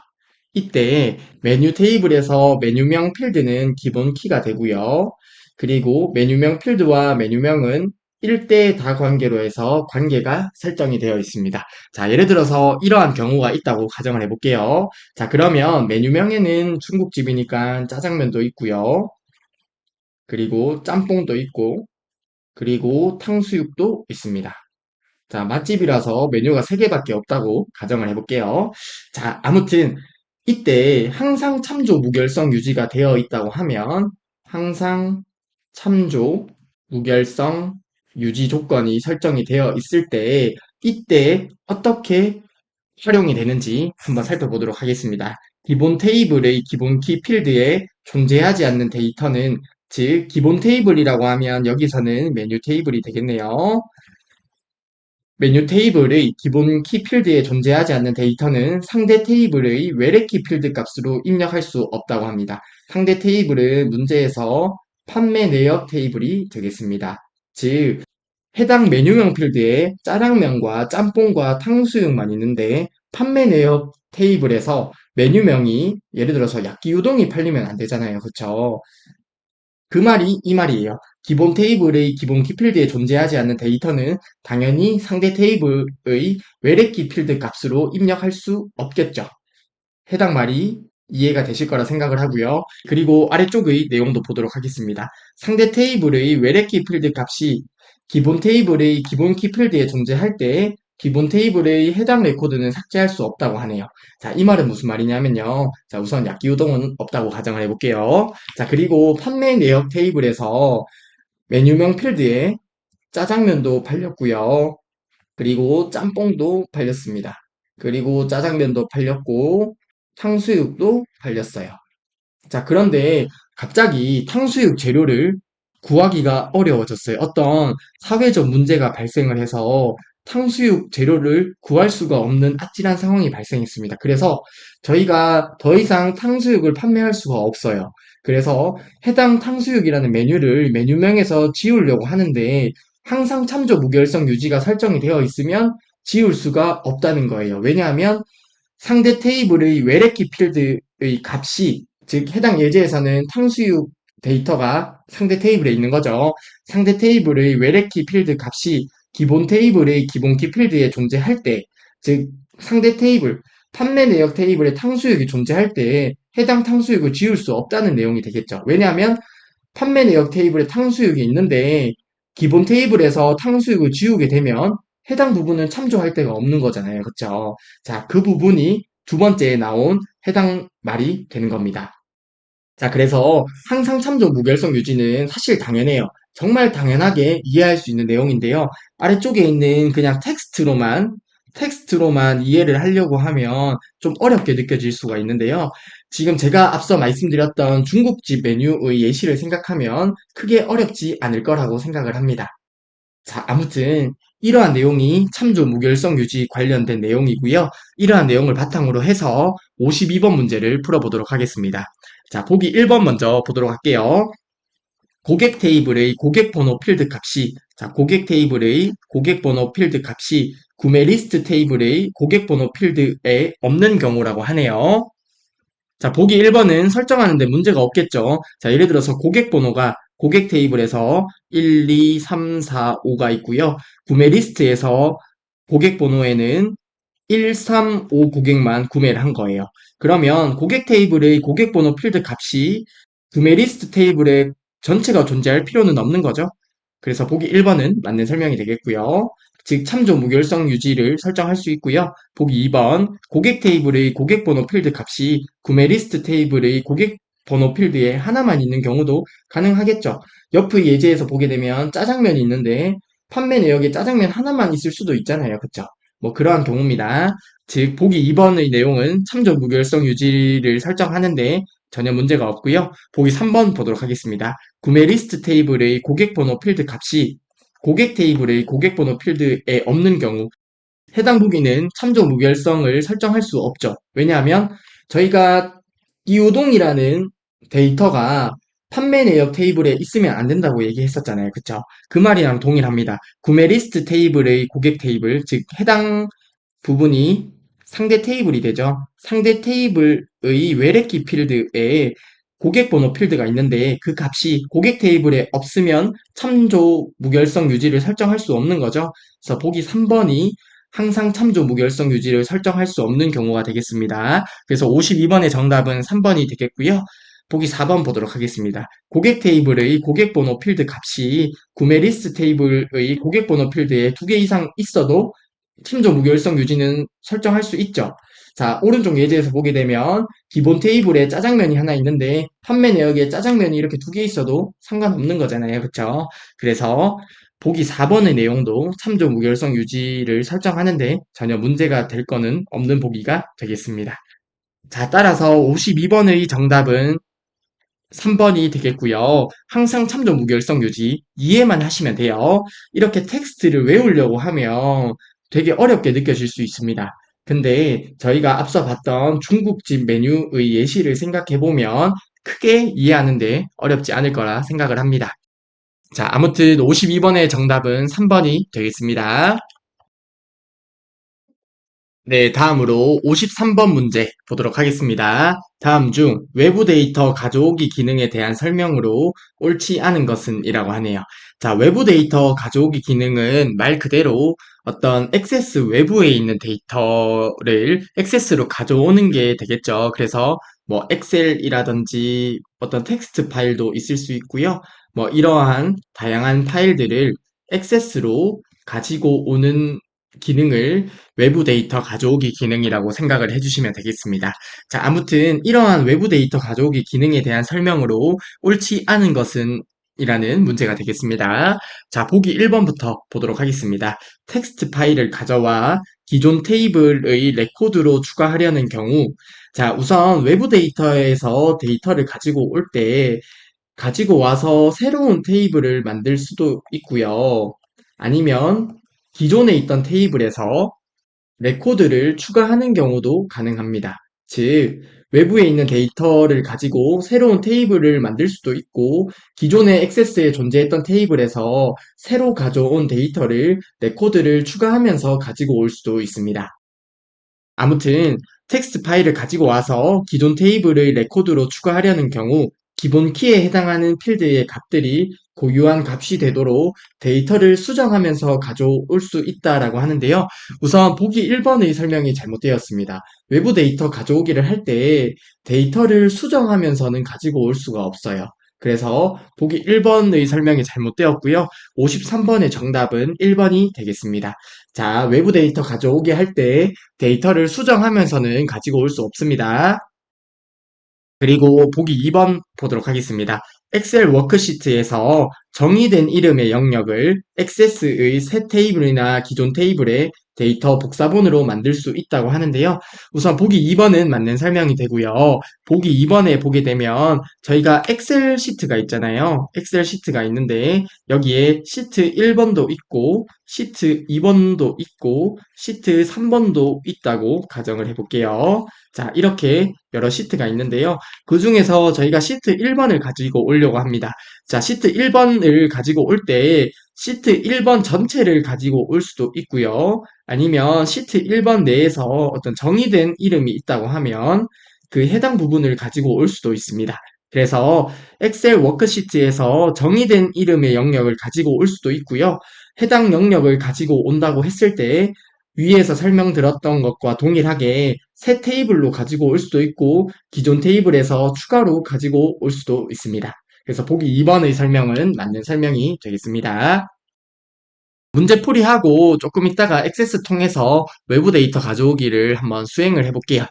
이때 메뉴 테이블에서 메뉴명 필드는 기본 키가 되고요. 그리고 메뉴명 필드와 메뉴명은 1대 다관계로 해서 관계가 설정이 되어 있습니다. 자, 예를 들어서 이러한 경우가 있다고 가정을 해볼게요. 자, 그러면 메뉴명에는 중국집이니까 짜장면도 있고요. 그리고 짬뽕도 있고, 그리고 탕수육도 있습니다. 자, 맛집이라서 메뉴가 3개밖에 없다고 가정을 해볼게요. 자, 아무튼 이때 항상 참조 무결성 유지가 되어 있다고 하면 항상 참조 무결성 유지 조건이 설정이 되어 있을 때 이때 어떻게 활용이 되는지 한번 살펴보도록 하겠습니다. 기본 테이블의 기본 키 필드에 존재하지 않는 데이터는 즉 기본 테이블이라고 하면 여기서는 메뉴 테이블이 되겠네요. 메뉴 테이블의 기본 키 필드에 존재하지 않는 데이터는 상대 테이블의 외래 키 필드 값으로 입력할 수 없다고 합니다. 상대 테이블은 문제에서 판매 내역 테이블이 되겠습니다. 즉, 해당 메뉴명 필드에 짜장면과 짬뽕과 탕수육만 있는데 판매 내역 테이블에서 메뉴명이 예를 들어서 야끼우동이 팔리면 안 되잖아요. 그쵸? 그 말이 이 말이에요. 기본 테이블의 기본 키필드에 존재하지 않는 데이터는 당연히 상대 테이블의 외래키 필드 값으로 입력할 수 없겠죠. 해당 말이 이해가 되실 거라 생각을 하고요. 그리고 아래쪽의 내용도 보도록 하겠습니다. 상대 테이블의 외래키 필드 값이 기본 테이블의 기본 키 필드에 존재할 때 기본 테이블의 해당 레코드는 삭제할 수 없다고 하네요. 자, 이 말은 무슨 말이냐면요. 자, 우선 야끼우동은 없다고 가정을 해볼게요. 자, 그리고 판매 내역 테이블에서 메뉴명 필드에 짜장면도 팔렸고요. 그리고 짬뽕도 팔렸습니다. 그리고 짜장면도 팔렸고 탕수육도 팔렸어요. 자, 그런데 갑자기 탕수육 재료를 구하기가 어려워졌어요. 어떤 사회적 문제가 발생을 해서 탕수육 재료를 구할 수가 없는 아찔한 상황이 발생했습니다. 그래서 저희가 더 이상 탕수육을 판매할 수가 없어요. 그래서 해당 탕수육이라는 메뉴를 메뉴명에서 지우려고 하는데 항상 참조 무결성 유지가 설정이 되어 있으면 지울 수가 없다는 거예요. 왜냐하면 상대 테이블의 외래키 필드의 값이 즉 해당 예제에서는 탕수육 데이터가 상대 테이블에 있는 거죠. 상대 테이블의 외래키 필드 값이 기본 테이블의 기본 키 필드에 존재할 때, 즉 상대 테이블, 판매 내역 테이블에 탕수육이 존재할 때 해당 탕수육을 지울 수 없다는 내용이 되겠죠. 왜냐하면 판매 내역 테이블에 탕수육이 있는데 기본 테이블에서 탕수육을 지우게 되면 해당 부분은 참조할 데가 없는 거잖아요. 그쵸? 자, 그 부분이 두 번째에 나온 해당 말이 되는 겁니다. 자, 그래서 항상 참조 무결성 유지는 사실 당연해요. 정말 당연하게 이해할 수 있는 내용인데요. 아래쪽에 있는 그냥 텍스트로만 이해를 하려고 하면 좀 어렵게 느껴질 수가 있는데요. 지금 제가 앞서 말씀드렸던 중국집 메뉴의 예시를 생각하면 크게 어렵지 않을 거라고 생각을 합니다. 자, 아무튼 이러한 내용이 참조 무결성 유지 관련된 내용이고요. 이러한 내용을 바탕으로 해서 52번 문제를 풀어보도록 하겠습니다. 자, 보기 1번 먼저 보도록 할게요. 고객 테이블의 고객 번호 필드 값이 고객 테이블의 고객 번호 필드 값이 구매 리스트 테이블의 고객 번호 필드에 없는 경우라고 하네요. 자, 보기 1번은 설정하는데 문제가 없겠죠. 자, 예를 들어서 고객 번호가 고객 테이블에서 1, 2, 3, 4, 5가 있고요. 구매 리스트에서 고객 번호에는 1, 3, 5 고객만 구매를 한 거예요. 그러면 고객 테이블의 고객 번호 필드 값이 구매 리스트 테이블에 전체가 존재할 필요는 없는 거죠. 그래서 보기 1번은 맞는 설명이 되겠고요. 즉 참조 무결성 유지를 설정할 수 있고요. 보기 2번 고객 테이블의 고객 번호 필드 값이 구매 리스트 테이블의 고객 번호 필드에 하나만 있는 경우도 가능하겠죠. 옆의 예제에서 보게 되면 짜장면이 있는데 판매 내역에 짜장면 하나만 있을 수도 있잖아요. 그쵸? 뭐 그러한 경우입니다. 즉 보기 2번의 내용은 참조 무결성 유지를 설정하는데 전혀 문제가 없고요. 보기 3번 보도록 하겠습니다. 구매 리스트 테이블의 고객 번호 필드 값이 고객 테이블의 고객 번호 필드에 없는 경우 해당 보기는 참조 무결성을 설정할 수 없죠. 왜냐하면 저희가 이 우동이라는 데이터가 판매 내역 테이블에 있으면 안 된다고 얘기했었잖아요. 그쵸? 그 말이랑 동일합니다. 구매 리스트 테이블의 고객 테이블, 즉 해당 부분이 상대 테이블이 되죠. 상대 테이블의 외래키 필드에 고객번호 필드가 있는데 그 값이 고객 테이블에 없으면 참조 무결성 유지를 설정할 수 없는 거죠. 그래서 보기 3번이 항상 참조 무결성 유지를 설정할 수 없는 경우가 되겠습니다. 그래서 52번의 정답은 3번이 되겠고요. 보기 4번 보도록 하겠습니다. 고객 테이블의 고객번호 필드 값이 구매 리스트 테이블의 고객번호 필드에 2개 이상 있어도 팀조 무결성 유지는 설정할 수 있죠. 자, 오른쪽 예제에서 보게 되면 기본 테이블에 짜장면이 하나 있는데 판매 내역에 짜장면이 이렇게 2개 있어도 상관없는 거잖아요. 그쵸? 그래서 보기 4번의 내용도 참조 무결성 유지를 설정하는데 전혀 문제가 될 거는 없는 보기가 되겠습니다. 자, 따라서 52번의 정답은 3번이 되겠고요. 항상 참조 무결성 유지 이해만 하시면 돼요. 이렇게 텍스트를 외우려고 하면 되게 어렵게 느껴질 수 있습니다. 근데 저희가 앞서 봤던 중국집 메뉴의 예시를 생각해 보면 크게 이해하는데 어렵지 않을 거라 생각을 합니다. 자, 아무튼 52번의 정답은 3번이 되겠습니다. 네, 다음으로 53번 문제 보도록 하겠습니다. 다음 중 외부 데이터 가져오기 기능에 대한 설명으로 옳지 않은 것은 이라고 하네요. 자, 외부 데이터 가져오기 기능은 말 그대로 어떤 액세스 외부에 있는 데이터를 액세스로 가져오는 게 되겠죠. 그래서 뭐 엑셀이라든지 어떤 텍스트 파일도 있을 수 있고요. 뭐 이러한 다양한 파일들을 액세스로 가지고 오는 기능을 외부 데이터 가져오기 기능이라고 생각을 해주시면 되겠습니다. 자, 아무튼 이러한 외부 데이터 가져오기 기능에 대한 설명으로 옳지 않은 것은 이라는 문제가 되겠습니다. 자, 보기 1번부터 보도록 하겠습니다. 텍스트 파일을 가져와 기존 테이블의 레코드로 추가하려는 경우, 자, 우선 외부 데이터에서 데이터를 가지고 올 때 가지고 와서 새로운 테이블을 만들 수도 있고요. 아니면 기존에 있던 테이블에서 레코드를 추가하는 경우도 가능합니다. 즉, 외부에 있는 데이터를 가지고 새로운 테이블을 만들 수도 있고, 기존에 액세스에 존재했던 테이블에서 새로 가져온 데이터를 레코드를 추가하면서 가지고 올 수도 있습니다. 아무튼 텍스트 파일을 가지고 와서 기존 테이블의 레코드로 추가하려는 경우 기본 키에 해당하는 필드의 값들이 고유한 값이 되도록 데이터를 수정하면서 가져올 수 있다라고 하는데요. 우선 보기 1번의 설명이 잘못되었습니다. 외부 데이터 가져오기를 할 때 데이터를 수정하면서는 가지고 올 수가 없어요. 그래서 보기 1번의 설명이 잘못되었고요. 53번의 정답은 1번이 되겠습니다. 자, 외부 데이터 가져오게 할 때 데이터를 수정하면서는 가지고 올 수 없습니다. 그리고 보기 2번 보도록 하겠습니다. 엑셀 워크시트에서 정의된 이름의 영역을 액세스의 새 테이블이나 기존 테이블의 데이터 복사본으로 만들 수 있다고 하는데요. 우선 보기 2번은 맞는 설명이 되고요. 보기 2번에 보게 되면 저희가 엑셀 시트가 있잖아요. 엑셀 시트가 있는데 여기에 시트 1번도 있고 시트 2번도 있고 시트 3번도 있다고 가정을 해볼게요. 자, 이렇게 여러 시트가 있는데요. 그 중에서 저희가 시트 1번을 가지고 오려고 합니다. 자, 시트 1번을 가지고 올 때 시트 1번 전체를 가지고 올 수도 있고요. 아니면 시트 1번 내에서 어떤 정의된 이름이 있다고 하면 그 해당 부분을 가지고 올 수도 있습니다. 그래서 엑셀 워크시트에서 정의된 이름의 영역을 가지고 올 수도 있고요. 해당 영역을 가지고 온다고 했을 때 위에서 설명드렸던 것과 동일하게 새 테이블로 가지고 올 수도 있고 기존 테이블에서 추가로 가지고 올 수도 있습니다. 그래서 보기 2번의 설명은 맞는 설명이 되겠습니다. 문제풀이하고 조금 있다가 액세스 통해서 외부 데이터 가져오기를 한번 수행을 해볼게요.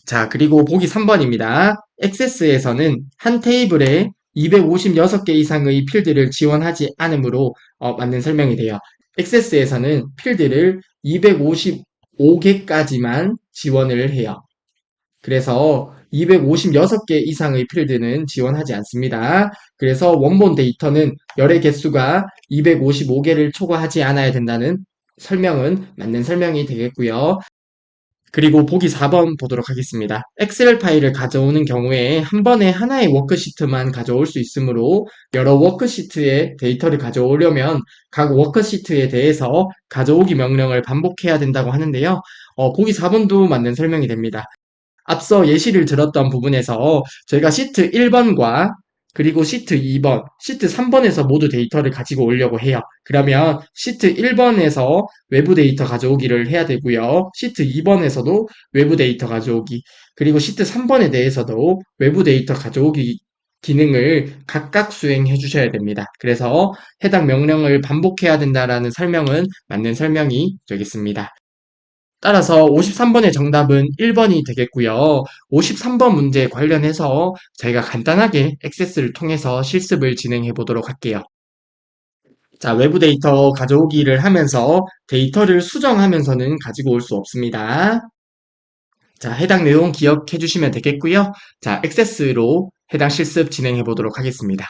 자, 그리고 보기 3번입니다. 액세스에서는 한 테이블에 256개 이상의 필드를 지원하지 않으므로 맞는 설명이 돼요. 액세스에서는 필드를 255개까지만 지원을 해요. 그래서 256개 이상의 필드는 지원하지 않습니다. 그래서 원본 데이터는 열의 개수가 255개를 초과하지 않아야 된다는 설명은 맞는 설명이 되겠고요. 그리고 보기 4번 보도록 하겠습니다. 엑셀 파일을 가져오는 경우에 한 번에 하나의 워크시트만 가져올 수 있으므로 여러 워크시트의 데이터를 가져오려면 각 워크시트에 대해서 가져오기 명령을 반복해야 된다고 하는데요. 보기 4번도 맞는 설명이 됩니다. 앞서 예시를 들었던 부분에서 저희가 시트 1번과 그리고 시트 2번, 시트 3번에서 모두 데이터를 가지고 오려고 해요. 그러면 시트 1번에서 외부 데이터 가져오기를 해야 되고요. 시트 2번에서도 외부 데이터 가져오기, 그리고 시트 3번에 대해서도 외부 데이터 가져오기 기능을 각각 수행해 주셔야 됩니다. 그래서 해당 명령을 반복해야 된다라는 설명은 맞는 설명이 되겠습니다. 따라서 53번의 정답은 1번이 되겠고요. 53번 문제 관련해서 저희가 간단하게 액세스를 통해서 실습을 진행해 보도록 할게요. 자, 외부 데이터 가져오기를 하면서 데이터를 수정하면서는 가지고 올 수 없습니다. 자, 해당 내용 기억해 주시면 되겠고요. 자, 액세스로 해당 실습 진행해 보도록 하겠습니다.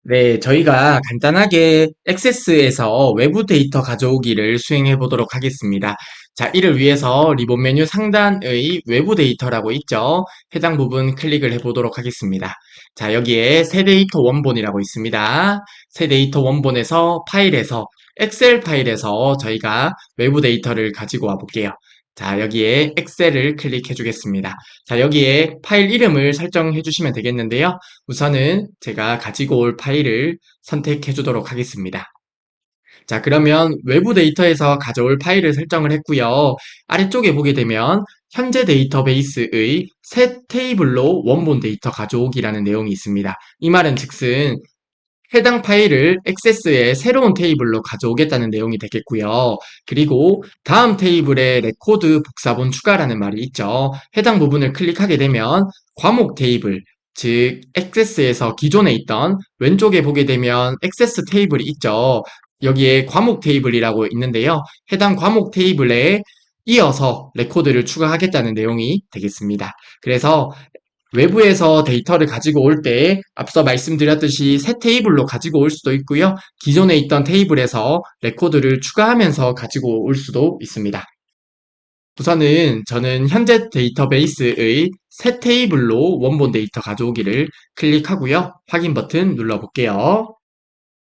네, 저희가 간단하게 액세스에서 외부 데이터 가져오기를 수행해 보도록 하겠습니다. 자, 이를 위해서 리본 메뉴 상단의 외부 데이터라고 있죠. 해당 부분 클릭을 해 보도록 하겠습니다. 자, 여기에 새 데이터 원본이라고 있습니다. 새 데이터 원본에서 파일에서 엑셀 파일에서 저희가 외부 데이터를 가지고 와 볼게요. 자, 여기에 엑셀을 클릭해 주겠습니다. 자, 여기에 파일 이름을 설정해 주시면 되겠는데요. 우선은 제가 가지고 올 파일을 선택해 주도록 하겠습니다. 자, 그러면 외부 데이터에서 가져올 파일을 설정을 했고요. 아래쪽에 보게 되면 현재 데이터베이스의 새 테이블로 원본 데이터 가져오기라는 내용이 있습니다. 이 말은 즉슨 해당 파일을 액세스의 새로운 테이블로 가져오겠다는 내용이 되겠고요. 그리고 다음 테이블에 레코드 복사본 추가라는 말이 있죠. 해당 부분을 클릭하게 되면 과목 테이블, 즉 액세스에서 기존에 있던 왼쪽에 보게 되면 액세스 테이블이 있죠. 여기에 과목 테이블이라고 있는데요. 해당 과목 테이블에 이어서 레코드를 추가하겠다는 내용이 되겠습니다. 그래서 외부에서 데이터를 가지고 올 때 앞서 말씀드렸듯이 새 테이블로 가지고 올 수도 있고요. 기존에 있던 테이블에서 레코드를 추가하면서 가지고 올 수도 있습니다. 우선은 저는 현재 데이터베이스의 새 테이블로 원본 데이터 가져오기를 클릭하고요. 확인 버튼 눌러볼게요.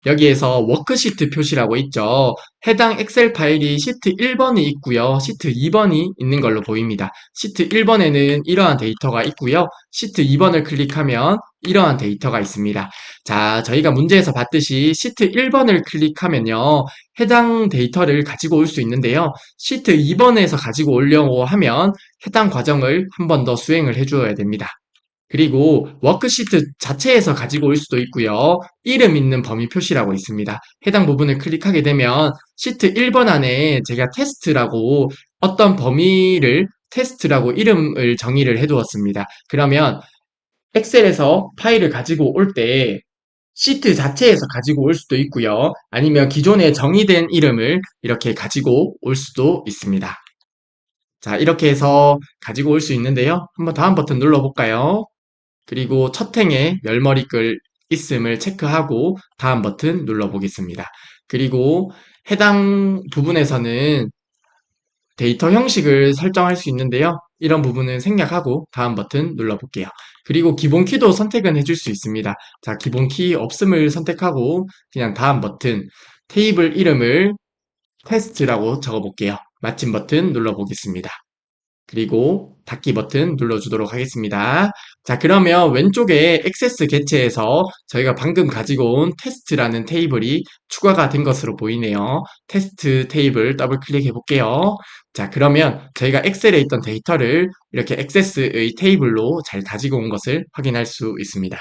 여기에서 워크시트 표시라고 있죠. 해당 엑셀 파일이 시트 1번이 있고요. 시트 2번이 있는 걸로 보입니다. 시트 1번에는 이러한 데이터가 있고요. 시트 2번을 클릭하면 이러한 데이터가 있습니다. 자, 저희가 문제에서 봤듯이 시트 1번을 클릭하면요. 해당 데이터를 가지고 올 수 있는데요. 시트 2번에서 가지고 오려고 하면 해당 과정을 한 번 더 수행을 해주어야 됩니다. 그리고 워크시트 자체에서 가지고 올 수도 있고요. 이름 있는 범위 표시라고 있습니다. 해당 부분을 클릭하게 되면 시트 1번 안에 제가 테스트라고 어떤 범위를 테스트라고 이름을 정의를 해두었습니다. 그러면 엑셀에서 파일을 가지고 올 때 시트 자체에서 가지고 올 수도 있고요. 아니면 기존에 정의된 이름을 이렇게 가지고 올 수도 있습니다. 자, 이렇게 해서 가지고 올 수 있는데요. 한번 다음 버튼 눌러볼까요? 그리고 첫 행에 열머리글 있음을 체크하고 다음 버튼 눌러보겠습니다. 그리고 해당 부분에서는 데이터 형식을 설정할 수 있는데요. 이런 부분은 생략하고 다음 버튼 눌러볼게요. 그리고 기본 키도 선택은 해줄 수 있습니다. 자, 기본 키 없음을 선택하고 그냥 다음 버튼 테이블 이름을 테스트라고 적어볼게요. 마침 버튼 눌러보겠습니다. 그리고 닫기 버튼 눌러주도록 하겠습니다. 자, 그러면 왼쪽에 액세스 개체에서 저희가 방금 가지고 온 테스트라는 테이블이 추가가 된 것으로 보이네요. 테스트 테이블 더블 클릭해 볼게요. 자, 그러면 저희가 엑셀에 있던 데이터를 이렇게 액세스의 테이블로 잘 가지고 온 것을 확인할 수 있습니다.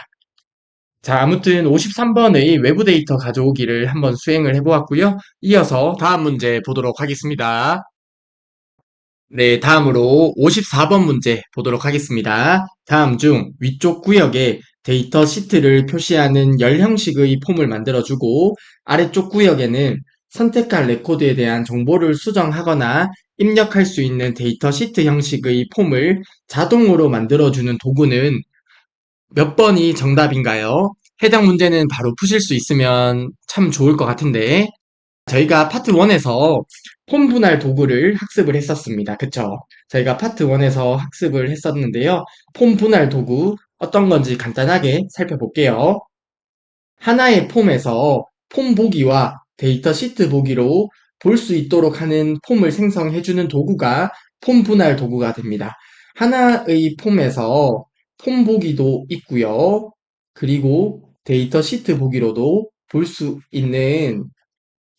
자, 아무튼 53번의 외부 데이터 가져오기를 한번 수행을 해보았고요. 이어서 다음 문제 보도록 하겠습니다. 네, 다음으로 54번 문제 보도록 하겠습니다. 다음 중 위쪽 구역에 데이터 시트를 표시하는 열 형식의 폼을 만들어주고 아래쪽 구역에는 선택할 레코드에 대한 정보를 수정하거나 입력할 수 있는 데이터 시트 형식의 폼을 자동으로 만들어주는 도구는 몇 번이 정답인가요? 해당 문제는 바로 푸실 수 있으면 참 좋을 것 같은데 저희가 파트 1에서 폼 분할 도구를 학습을 했었습니다. 그쵸? 저희가 파트 1에서 학습을 했었는데요. 폼 분할 도구 어떤 건지 간단하게 살펴볼게요. 하나의 폼에서 폼 보기와 데이터 시트 보기로 볼 수 있도록 하는 폼을 생성해주는 도구가 폼 분할 도구가 됩니다. 하나의 폼에서 폼 보기도 있고요. 그리고 데이터 시트 보기로도 볼 수 있는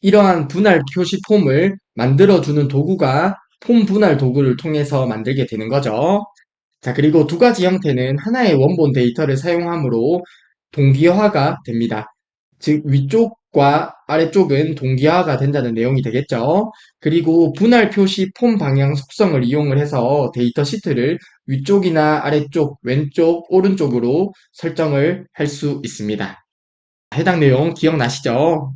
이러한 분할 표시 폼을 만들어주는 도구가 폼 분할 도구를 통해서 만들게 되는 거죠. 자, 그리고 두 가지 형태는 하나의 원본 데이터를 사용하므로 동기화가 됩니다. 즉, 위쪽과 아래쪽은 동기화가 된다는 내용이 되겠죠. 그리고 분할 표시 폼 방향 속성을 이용을 해서 데이터 시트를 위쪽이나 아래쪽, 왼쪽, 오른쪽으로 설정을 할 수 있습니다. 해당 내용 기억나시죠?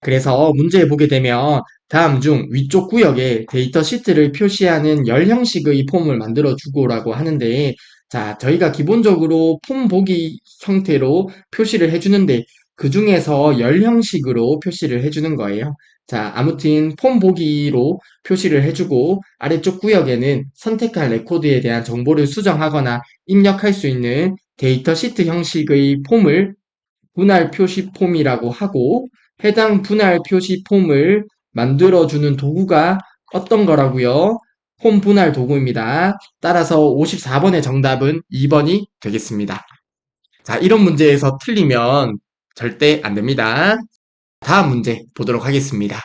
그래서 문제에 보게 되면 다음 중 위쪽 구역에 데이터 시트를 표시하는 열 형식의 폼을 만들어 주고라고 하는데, 자, 저희가 기본적으로 폼 보기 형태로 표시를 해주는데 그 중에서 열 형식으로 표시를 해주는 거예요. 자, 아무튼 폼 보기로 표시를 해주고 아래쪽 구역에는 선택한 레코드에 대한 정보를 수정하거나 입력할 수 있는 데이터 시트 형식의 폼을 분할 표시 폼이라고 하고, 해당 분할 표시 폼을 만들어주는 도구가 어떤 거라고요? 폼 분할 도구입니다. 따라서 54번의 정답은 2번이 되겠습니다. 자, 이런 문제에서 틀리면 절대 안 됩니다. 다음 문제 보도록 하겠습니다.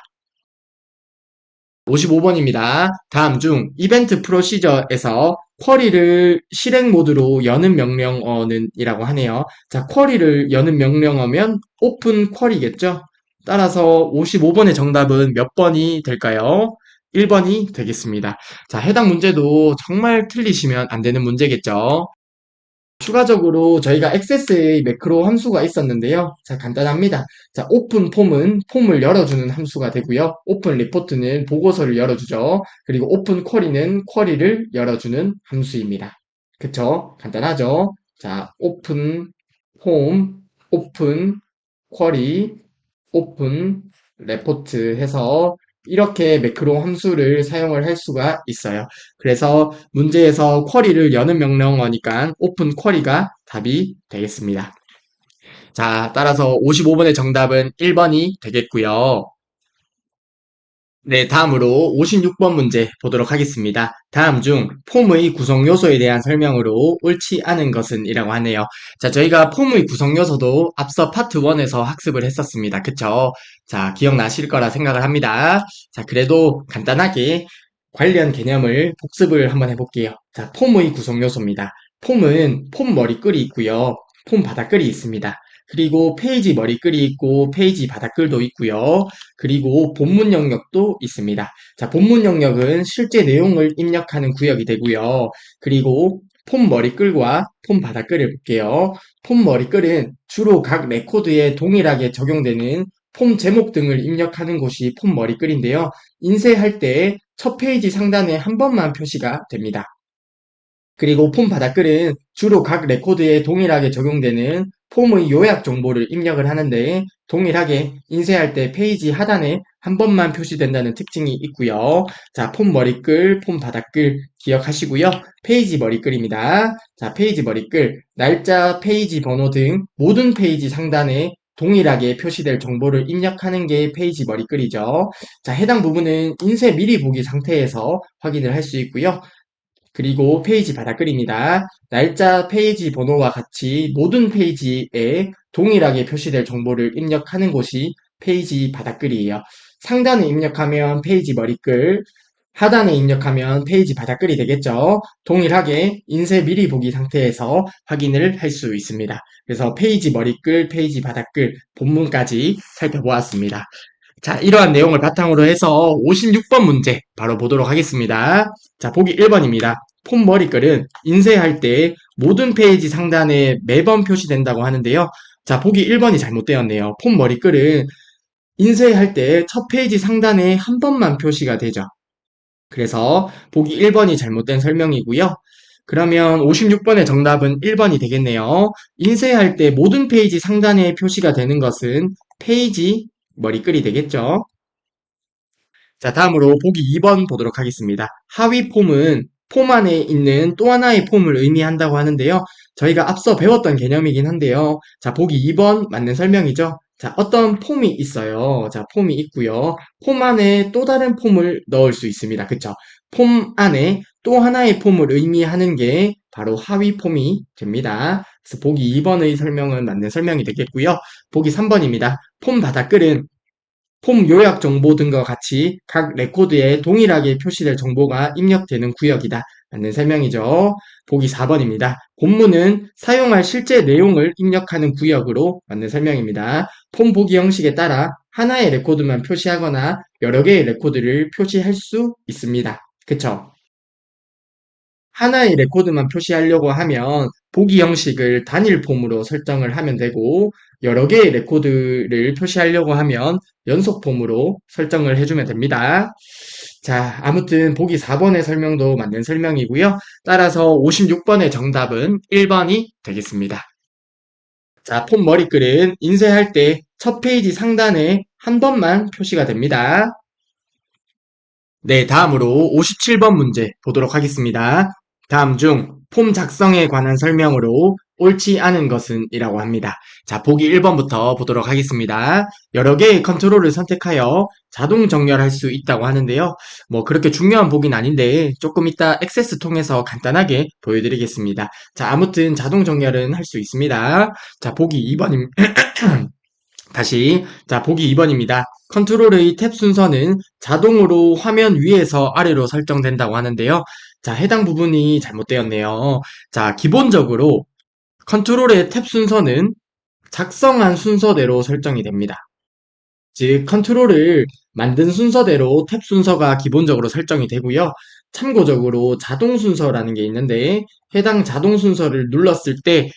55번입니다. 다음 중 이벤트 프로시저에서 쿼리를 실행 모드로 여는 명령어는 이라고 하네요. 자, 쿼리를 여는 명령어면 오픈 쿼리겠죠? 따라서 55번의 정답은 몇 번이 될까요? 1번이 되겠습니다. 자, 해당 문제도 정말 틀리시면 안 되는 문제겠죠? 추가적으로 저희가 액세스의 매크로 함수가 있었는데요. 자, 간단합니다. 자, 오픈 폼은 폼을 열어주는 함수가 되고요. 오픈 리포트는 보고서를 열어주죠. 그리고 오픈 쿼리는 쿼리를 열어주는 함수입니다. 그쵸? 간단하죠? 자, 오픈 폼, 오픈 쿼리, 오픈 레포트 해서 이렇게 매크로 함수를 사용을 할 수가 있어요. 그래서 문제에서 쿼리를 여는 명령어니까 오픈 쿼리가 답이 되겠습니다. 자, 따라서 55번의 정답은 1번이 되겠고요. 네, 다음으로 56번 문제 보도록 하겠습니다. 다음 중 폼의 구성 요소에 대한 설명으로 옳지 않은 것은 이라고 하네요. 자, 저희가 폼의 구성 요소도 앞서 파트 1에서 학습을 했었습니다. 그쵸? 자, 기억나실 거라 생각을 합니다. 자, 그래도 간단하게 관련 개념을 복습을 한번 해볼게요. 자, 폼의 구성 요소입니다. 폼은 폼 머리글이 있고요. 폼 바닥글이 있습니다. 그리고 페이지 머리글이 있고 페이지 바닥글도 있고요. 그리고 본문 영역도 있습니다. 자, 본문 영역은 실제 내용을 입력하는 구역이 되고요. 그리고 폼 머리글과 폼 바닥글을 볼게요. 폼 머리글은 주로 각 레코드에 동일하게 적용되는 폼 제목 등을 입력하는 곳이 폼 머리글인데요. 인쇄할 때 첫 페이지 상단에 한 번만 표시가 됩니다. 그리고 폼 바닥글은 주로 각 레코드에 동일하게 적용되는 폼의 요약 정보를 입력을 하는데 동일하게 인쇄할 때 페이지 하단에 한 번만 표시된다는 특징이 있고요. 자, 폼 머리글, 폼 바닥글 기억하시고요. 페이지 머리글입니다. 자, 페이지 머리글, 날짜, 페이지 번호 등 모든 페이지 상단에 동일하게 표시될 정보를 입력하는 게 페이지 머리글이죠. 자, 해당 부분은 인쇄 미리 보기 상태에서 확인을 할 수 있고요. 그리고 페이지 바닥글입니다. 날짜, 페이지 번호와 같이 모든 페이지에 동일하게 표시될 정보를 입력하는 곳이 페이지 바닥글이에요. 상단에 입력하면 페이지 머리글, 하단에 입력하면 페이지 바닥글이 되겠죠. 동일하게 인쇄 미리 보기 상태에서 확인을 할 수 있습니다. 그래서 페이지 머리글, 페이지 바닥글, 본문까지 살펴보았습니다. 자, 이러한 내용을 바탕으로 해서 56번 문제 바로 보도록 하겠습니다. 자, 보기 1번입니다. 폼 머리글은 인쇄할 때 모든 페이지 상단에 매번 표시된다고 하는데요. 자, 보기 1번이 잘못되었네요. 폼 머리글은 인쇄할 때 첫 페이지 상단에 한 번만 표시가 되죠. 그래서 보기 1번이 잘못된 설명이고요. 그러면 56번의 정답은 1번이 되겠네요. 인쇄할 때 모든 페이지 상단에 표시가 되는 것은 페이지 머리글이 되겠죠. 자, 다음으로 보기 2번 보도록 하겠습니다. 하위 폼은 폼 안에 있는 또 하나의 폼을 의미한다고 하는데요. 저희가 앞서 배웠던 개념이긴 한데요. 자, 보기 2번 맞는 설명이죠. 자, 어떤 폼이 있어요. 자, 폼이 있고요. 폼 안에 또 다른 폼을 넣을 수 있습니다. 그쵸? 폼 안에 또 하나의 폼을 의미하는 게 바로 하위 폼이 됩니다. 그래서 보기 2번의 설명은 맞는 설명이 되겠고요. 보기 3번입니다. 폼 바닥글은 폼 요약 정보 등과 같이 각 레코드에 동일하게 표시될 정보가 입력되는 구역이다. 맞는 설명이죠. 보기 4번입니다. 본문은 사용할 실제 내용을 입력하는 구역으로 맞는 설명입니다. 폼 보기 형식에 따라 하나의 레코드만 표시하거나 여러 개의 레코드를 표시할 수 있습니다. 그쵸? 하나의 레코드만 표시하려고 하면 보기 형식을 단일 폼으로 설정을 하면 되고 여러 개의 레코드를 표시하려고 하면 연속 폼으로 설정을 해주면 됩니다. 자, 아무튼 보기 4번의 설명도 맞는 설명이고요. 따라서 56번의 정답은 1번이 되겠습니다. 자, 폼 머리글은 인쇄할 때 첫 페이지 상단에 한 번만 표시가 됩니다. 네, 다음으로 57번 문제 보도록 하겠습니다. 다음 중 폼 작성에 관한 설명으로 옳지 않은 것은 이라고 합니다. 자, 보기 1번부터 보도록 하겠습니다. 여러 개의 컨트롤을 선택하여 자동 정렬할 수 있다고 하는데요. 뭐 그렇게 중요한 보기는 아닌데 조금 이따 액세스 통해서 간단하게 보여드리겠습니다. 자, 아무튼 자동 정렬은 할 수 있습니다. 자, 보기 2번입니다. 다시 자 보기 2번입니다. 컨트롤의 탭 순서는 자동으로 화면 위에서 아래로 설정된다고 하는데요. 자 해당 부분이 잘못되었네요. 자 기본적으로 컨트롤의 탭 순서는 작성한 순서대로 설정이 됩니다. 즉 컨트롤을 만든 순서대로 탭 순서가 기본적으로 설정이 되고요. 참고적으로 자동 순서라는 게 있는데 해당 자동 순서를 눌렀을 때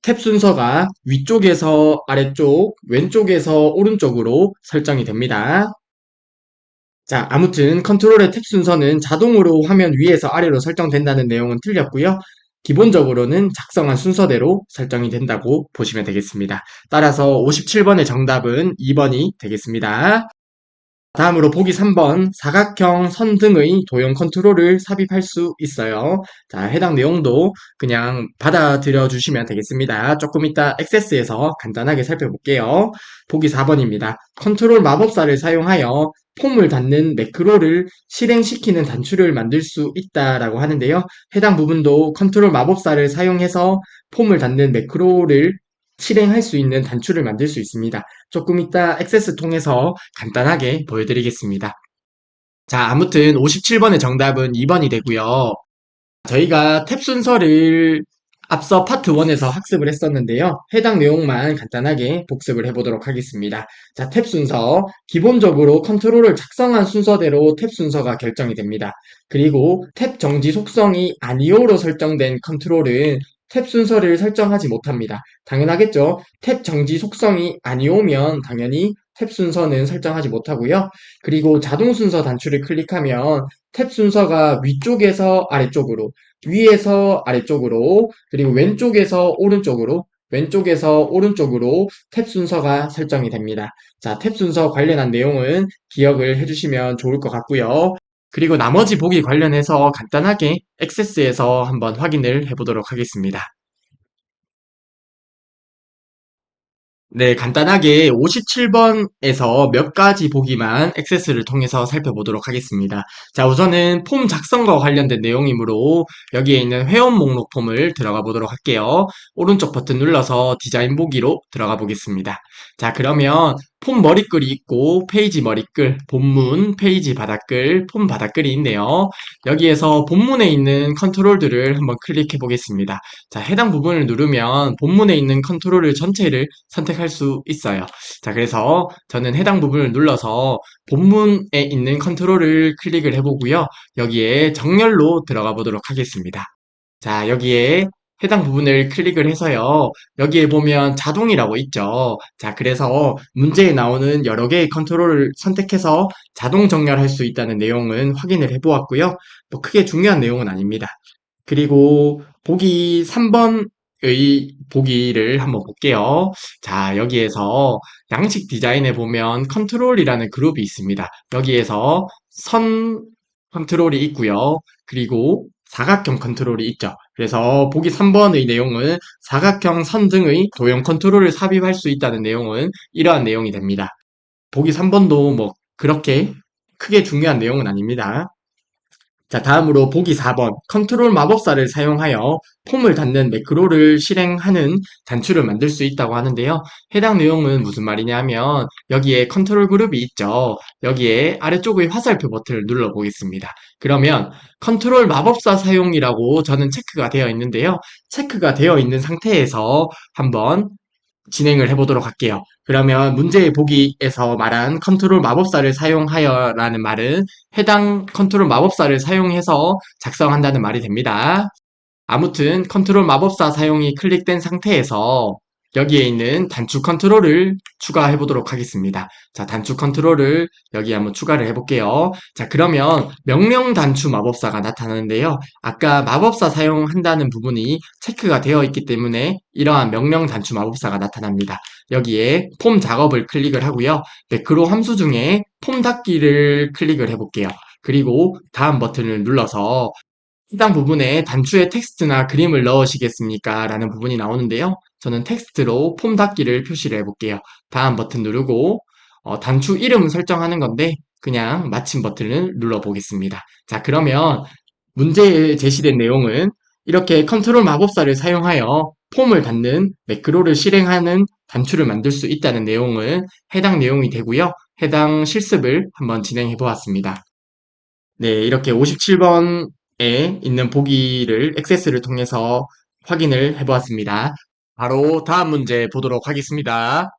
탭 순서가 위쪽에서 아래쪽, 왼쪽에서 오른쪽으로 설정이 됩니다. 자, 아무튼 컨트롤의 탭 순서는 자동으로 화면 위에서 아래로 설정된다는 내용은 틀렸고요. 기본적으로는 작성한 순서대로 설정이 된다고 보시면 되겠습니다. 따라서 57번의 정답은 2번이 되겠습니다. 다음으로 보기 3번 사각형 선 등의 도형 컨트롤을 삽입할 수 있어요. 자, 해당 내용도 그냥 받아들여 주시면 되겠습니다. 조금 이따 액세스에서 간단하게 살펴볼게요. 보기 4번입니다. 컨트롤 마법사를 사용하여 폼을 닫는 매크로를 실행시키는 단추를 만들 수 있다라고 하는데요. 해당 부분도 컨트롤 마법사를 사용해서 폼을 닫는 매크로를 실행할 수 있는 단추를 만들 수 있습니다. 조금 이따 액세스 통해서 간단하게 보여드리겠습니다. 자, 아무튼 57번의 정답은 2번이 되고요. 저희가 탭 순서를 앞서 파트 1에서 학습을 했었는데요. 해당 내용만 간단하게 복습을 해보도록 하겠습니다. 자, 탭 순서. 기본적으로 컨트롤을 작성한 순서대로 탭 순서가 결정이 됩니다. 그리고 탭 정지 속성이 아니오로 설정된 컨트롤은 탭 순서를 설정하지 못합니다. 당연하겠죠? 탭 정지 속성이 아니오면 당연히 탭 순서는 설정하지 못하고요. 그리고 자동 순서 단추를 클릭하면 탭 순서가 위쪽에서 아래쪽으로, 위에서 아래쪽으로, 그리고 왼쪽에서 오른쪽으로, 왼쪽에서 오른쪽으로 탭 순서가 설정이 됩니다. 자, 탭 순서 관련한 내용은 기억을 해주시면 좋을 것 같고요. 그리고 나머지 보기 관련해서 간단하게 액세스에서 한번 확인을 해보도록 하겠습니다. 네, 간단하게 57번에서 몇 가지 보기만 액세스를 통해서 살펴보도록 하겠습니다. 자, 우선은 폼 작성과 관련된 내용이므로 여기에 있는 회원 목록 폼을 들어가 보도록 할게요. 오른쪽 버튼 눌러서 디자인 보기로 들어가 보겠습니다. 자, 그러면 폼 머리글이 있고 페이지 머리글, 본문, 페이지 바닥글, 폼 바닥글이 있네요. 여기에서 본문에 있는 컨트롤들을 한번 클릭해 보겠습니다. 자, 해당 부분을 누르면 본문에 있는 컨트롤을 전체를 선택할 수 있어요. 자, 그래서 저는 해당 부분을 눌러서 본문에 있는 컨트롤을 클릭을 해보고요. 여기에 정렬로 들어가 보도록 하겠습니다. 자, 여기에 해당 부분을 클릭을 해서요. 여기에 보면 자동이라고 있죠. 자, 그래서 문제에 나오는 여러 개의 컨트롤을 선택해서 자동 정렬할 수 있다는 내용은 확인을 해보았고요. 뭐 크게 중요한 내용은 아닙니다. 그리고 보기 3번의 보기를 한번 볼게요. 자, 여기에서 양식 디자인에 보면 컨트롤이라는 그룹이 있습니다. 여기에서 선 컨트롤이 있고요. 그리고 사각형 컨트롤이 있죠. 그래서 보기 3번의 내용은 사각형 선 등의 도형 컨트롤을 삽입할 수 있다는 내용은 이러한 내용이 됩니다. 보기 3번도 뭐 그렇게 크게 중요한 내용은 아닙니다. 자, 다음으로 보기 4번. 컨트롤 마법사를 사용하여 폼을 닫는 매크로를 실행하는 단추를 만들 수 있다고 하는데요. 해당 내용은 무슨 말이냐면 여기에 컨트롤 그룹이 있죠. 여기에 아래쪽의 화살표 버튼을 눌러 보겠습니다. 그러면 컨트롤 마법사 사용이라고 저는 체크가 되어 있는데요. 체크가 되어 있는 상태에서 한번 진행을 해보도록 할게요. 그러면 문제의 보기에서 말한 컨트롤 마법사를 사용하여 라는 말은 해당 컨트롤 마법사를 사용해서 작성한다는 말이 됩니다. 아무튼 컨트롤 마법사 사용이 클릭된 상태에서 여기에 있는 단축 컨트롤을 추가해 보도록 하겠습니다. 자, 단축 컨트롤을 여기 한번 추가를 해볼게요. 자, 그러면 명령 단추 마법사가 나타나는데요. 아까 마법사 사용한다는 부분이 체크가 되어 있기 때문에 이러한 명령 단추 마법사가 나타납니다. 여기에 폼 작업을 클릭을 하고요. 매크로 함수 중에 폼 닫기를 클릭을 해볼게요. 그리고 다음 버튼을 눌러서 해당 부분에 단추에 텍스트나 그림을 넣으시겠습니까? 라는 부분이 나오는데요. 저는 텍스트로 폼 닫기를 표시를 해볼게요. 다음 버튼 누르고 단추 이름 설정하는 건데 그냥 마침 버튼을 눌러보겠습니다. 자, 그러면 문제에 제시된 내용은 이렇게 컨트롤 마법사를 사용하여 폼을 닫는 매크로를 실행하는 단추를 만들 수 있다는 내용은 해당 내용이 되고요. 해당 실습을 한번 진행해 보았습니다. 네, 이렇게 57번에 있는 보기를 액세스를 통해서 확인을 해보았습니다. 바로 다음 문제 보도록 하겠습니다.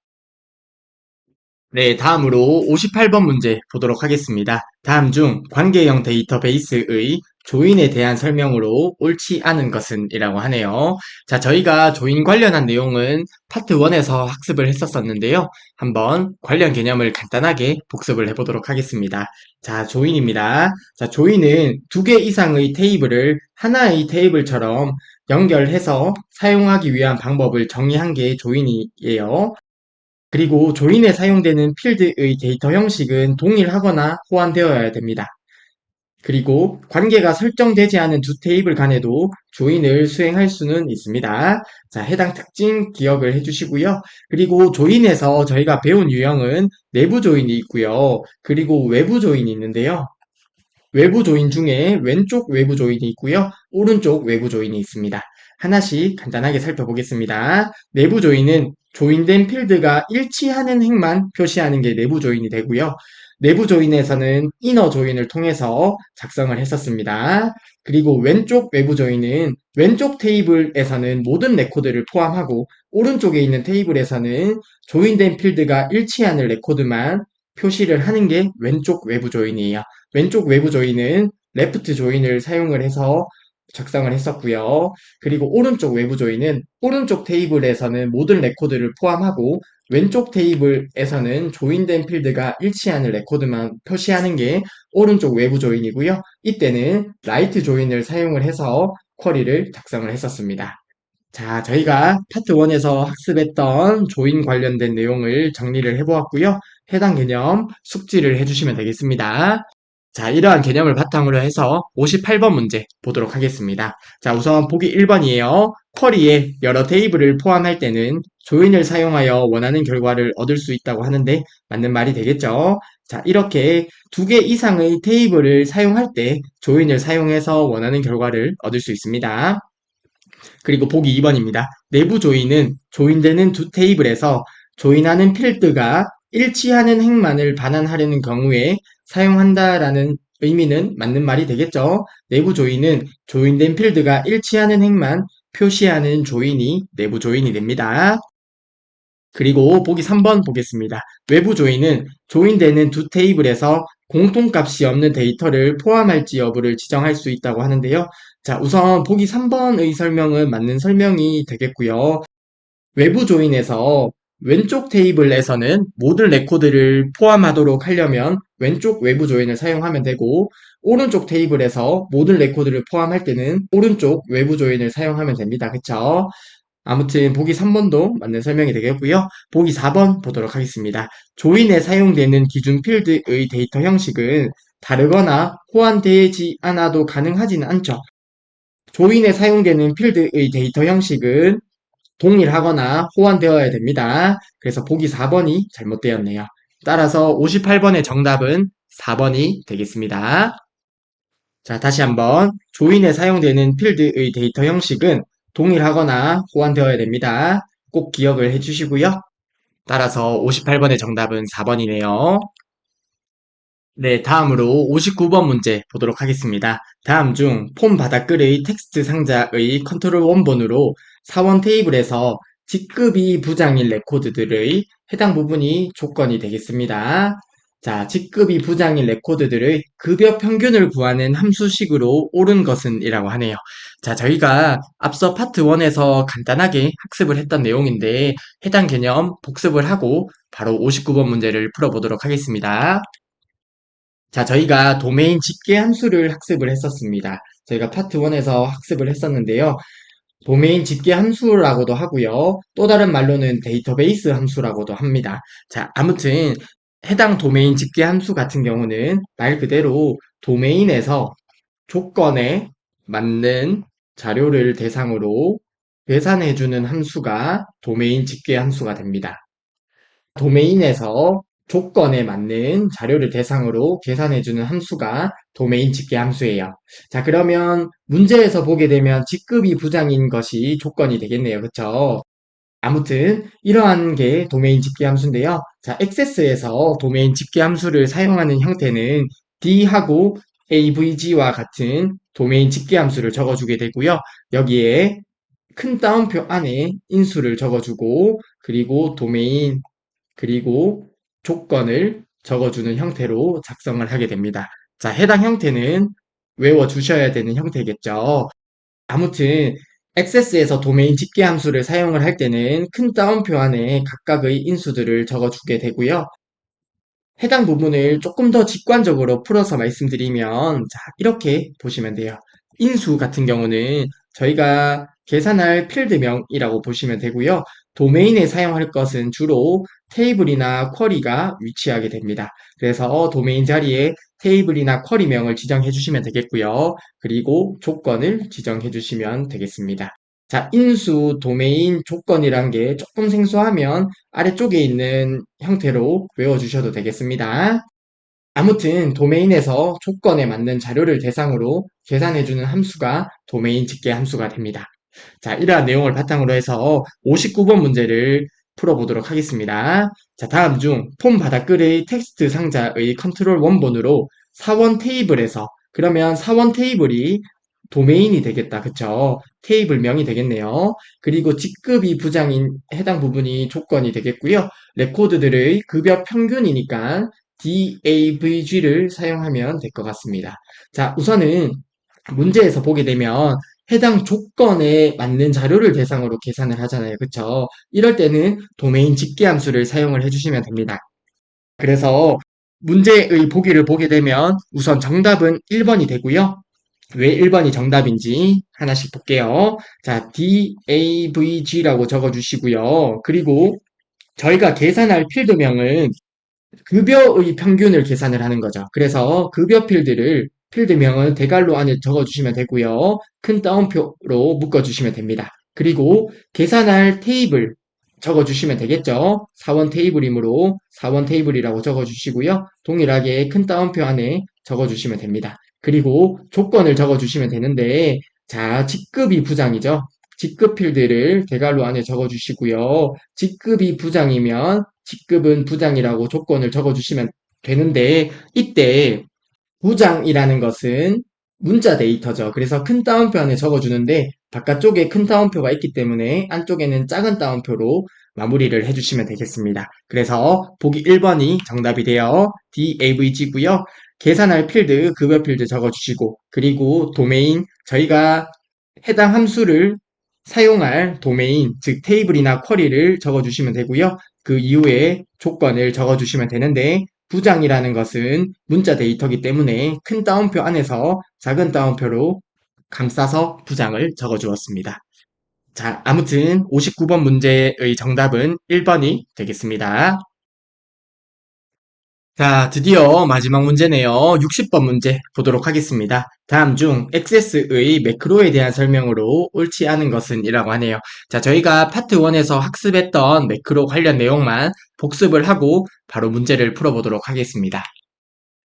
네, 다음으로 58번 문제 보도록 하겠습니다. 다음 중 관계형 데이터베이스의 조인에 대한 설명으로 옳지 않은 것은 이라고 하네요. 자, 저희가 조인 관련한 내용은 파트 1에서 학습을 했었었는데요. 한번 관련 개념을 간단하게 복습을 해보도록 하겠습니다. 자, 조인입니다. 자, 조인은 두 개 이상의 테이블을 하나의 테이블처럼 연결해서 사용하기 위한 방법을 정의한 게 조인이에요. 그리고 조인에 사용되는 필드의 데이터 형식은 동일하거나 호환되어야 됩니다. 그리고 관계가 설정되지 않은 두 테이블 간에도 조인을 수행할 수는 있습니다. 자, 해당 특징 기억을 해주시고요. 그리고 조인에서 저희가 배운 유형은 내부 조인이 있고요. 그리고 외부 조인이 있는데요. 외부 조인 중에 왼쪽 외부 조인이 있고요. 오른쪽 외부 조인이 있습니다. 하나씩 간단하게 살펴보겠습니다. 내부 조인은 조인된 필드가 일치하는 행만 표시하는 게 내부 조인이 되고요. 내부 조인에서는 이너 조인을 통해서 작성을 했었습니다. 그리고 왼쪽 외부 조인은 왼쪽 테이블에서는 모든 레코드를 포함하고 오른쪽에 있는 테이블에서는 조인된 필드가 일치하는 레코드만 표시를 하는 게 왼쪽 외부 조인이에요. 왼쪽 외부 조인은 레프트 조인을 사용을 해서 작성을 했었고요. 그리고 오른쪽 외부 조인은 오른쪽 테이블에서는 모든 레코드를 포함하고 왼쪽 테이블에서는 조인된 필드가 일치하는 레코드만 표시하는 게 오른쪽 외부 조인이고요. 이때는 라이트 조인을 사용을 해서 쿼리를 작성을 했었습니다. 자, 저희가 파트 1에서 학습했던 조인 관련된 내용을 정리를 해보았고요. 해당 개념 숙지를 해주시면 되겠습니다. 자, 이러한 개념을 바탕으로 해서 58번 문제 보도록 하겠습니다. 자, 우선 보기 1번이에요. 쿼리에 여러 테이블을 포함할 때는 조인을 사용하여 원하는 결과를 얻을 수 있다고 하는데 맞는 말이 되겠죠? 자, 이렇게 두 개 이상의 테이블을 사용할 때 조인을 사용해서 원하는 결과를 얻을 수 있습니다. 그리고 보기 2번입니다. 내부 조인은 조인되는 두 테이블에서 조인하는 필드가 일치하는 행만을 반환하려는 경우에 사용한다라는 의미는 맞는 말이 되겠죠. 내부 조인은 조인된 필드가 일치하는 행만 표시하는 조인이 내부 조인이 됩니다. 그리고 보기 3번 보겠습니다. 외부 조인은 조인되는 두 테이블에서 공통값이 없는 데이터를 포함할지 여부를 지정할 수 있다고 하는데요. 자, 우선 보기 3번의 설명은 맞는 설명이 되겠고요. 외부 조인에서 왼쪽 테이블에서는 모든 레코드를 포함하도록 하려면 왼쪽 외부 조인을 사용하면 되고 오른쪽 테이블에서 모든 레코드를 포함할 때는 오른쪽 외부 조인을 사용하면 됩니다. 그쵸? 아무튼 보기 3번도 맞는 설명이 되겠고요. 보기 4번 보도록 하겠습니다. 조인에 사용되는 기준 필드의 데이터 형식은 다르거나 호환되지 않아도 가능하지는 않죠. 조인에 사용되는 필드의 데이터 형식은 동일하거나 호환되어야 됩니다. 그래서 보기 4번이 잘못되었네요. 따라서 58번의 정답은 4번이 되겠습니다. 자, 다시 한번 조인에 사용되는 필드의 데이터 형식은 동일하거나 호환되어야 됩니다. 꼭 기억을 해주시고요. 따라서 58번의 정답은 4번이네요. 네, 다음으로 59번 문제 보도록 하겠습니다. 다음 중 폼 바닥글의 텍스트 상자의 컨트롤 원본으로 사원 테이블에서 직급이 부장인 레코드들의 해당 부분이 조건이 되겠습니다. 자, 직급이 부장인 레코드들의 급여 평균을 구하는 함수식으로 옳은 것은 이라고 하네요. 자, 저희가 앞서 파트 1에서 간단하게 학습을 했던 내용인데 해당 개념 복습을 하고 바로 59번 문제를 풀어보도록 하겠습니다. 자, 저희가 도메인 집계 함수를 학습을 했었습니다. 저희가 파트 1에서 학습을 했었는데요. 도메인 집계 함수라고도 하고요. 또 다른 말로는 데이터베이스 함수라고도 합니다. 자, 아무튼 해당 도메인 집계 함수 같은 경우는 말 그대로 도메인에서 조건에 맞는 자료를 대상으로 계산해주는 함수가 도메인 집계 함수가 됩니다. 도메인에서 조건에 맞는 자료를 대상으로 계산해주는 함수가 도메인 집계 함수예요. 자, 그러면 문제에서 보게 되면 직급이 부장인 것이 조건이 되겠네요. 그쵸? 아무튼 이러한 게 도메인 집계 함수인데요. 자, 액세스에서 도메인 집계 함수를 사용하는 형태는 D하고 AVG와 같은 도메인 집계 함수를 적어주게 되고요. 여기에 큰 따옴표 안에 인수를 적어주고 그리고 도메인 그리고 조건을 적어주는 형태로 작성을 하게 됩니다. 자, 해당 형태는 외워주셔야 되는 형태겠죠. 아무튼 액세스에서 도메인 집계 함수를 사용을 할 때는 큰 따옴표 안에 각각의 인수들을 적어주게 되고요. 해당 부분을 조금 더 직관적으로 풀어서 말씀드리면 자, 이렇게 보시면 돼요. 인수 같은 경우는 저희가 계산할 필드명이라고 보시면 되고요. 도메인에 사용할 것은 주로 테이블이나 쿼리가 위치하게 됩니다. 그래서 도메인 자리에 테이블이나 쿼리명을 지정해 주시면 되겠고요. 그리고 조건을 지정해 주시면 되겠습니다. 자, 인수, 도메인, 조건이란 게 조금 생소하면 아래쪽에 있는 형태로 외워주셔도 되겠습니다. 아무튼 도메인에서 조건에 맞는 자료를 대상으로 계산해주는 함수가 도메인 집계 함수가 됩니다. 자, 이러한 내용을 바탕으로 해서 59번 문제를 풀어보도록 하겠습니다. 자, 다음 중 폼 바닥글의 텍스트 상자의 컨트롤 원본으로 사원 테이블에서 그러면 사원 테이블이 도메인이 되겠다. 그쵸? 테이블명이 되겠네요. 그리고 직급이 부장인 해당 부분이 조건이 되겠고요. 레코드들의 급여 평균이니까 DAVG를 사용하면 될 것 같습니다. 자, 우선은 문제에서 보게 되면 해당 조건에 맞는 자료를 대상으로 계산을 하잖아요. 그쵸? 이럴 때는 도메인 집계함수를 사용을 해주시면 됩니다. 그래서 문제의 보기를 보게 되면 우선 정답은 1번이 되고요. 왜 1번이 정답인지 하나씩 볼게요. 자, DAVG라고 적어주시고요. 그리고 저희가 계산할 필드명은 급여의 평균을 계산을 하는 거죠. 그래서 급여 필드명은 대괄호 안에 적어주시면 되고요. 큰 따옴표로 묶어주시면 됩니다. 그리고 계산할 테이블 적어주시면 되겠죠. 사원 테이블이므로 사원 테이블이라고 적어주시고요. 동일하게 큰 따옴표 안에 적어주시면 됩니다. 그리고 조건을 적어주시면 되는데 자, 직급이 부장이죠. 직급 필드를 대괄호 안에 적어주시고요. 직급이 부장이면 직급은 부장이라고 조건을 적어주시면 되는데 이때 부장이라는 것은 문자 데이터죠. 그래서 큰 따옴표 안에 적어주는데 바깥쪽에 큰 따옴표가 있기 때문에 안쪽에는 작은 따옴표로 마무리를 해주시면 되겠습니다. 그래서 보기 1번이 정답이 되어 DAVG고요. 계산할 필드, 급여 필드 적어주시고 그리고 도메인 저희가 해당 함수를 사용할 도메인, 즉 테이블이나 쿼리를 적어주시면 되고요. 그 이후에 조건을 적어주시면 되는데 부장이라는 것은 문자 데이터이기 때문에 큰 따옴표 안에서 작은 따옴표로 감싸서 부장을 적어주었습니다. 자, 아무튼 59번 문제의 정답은 1번이 되겠습니다. 자, 드디어 마지막 문제네요. 60번 문제 보도록 하겠습니다. 다음 중 XS의 매크로에 대한 설명으로 옳지 않은 것은 이라고 하네요. 자, 저희가 파트 1에서 학습했던 매크로 관련 내용만 복습을 하고 바로 문제를 풀어보도록 하겠습니다.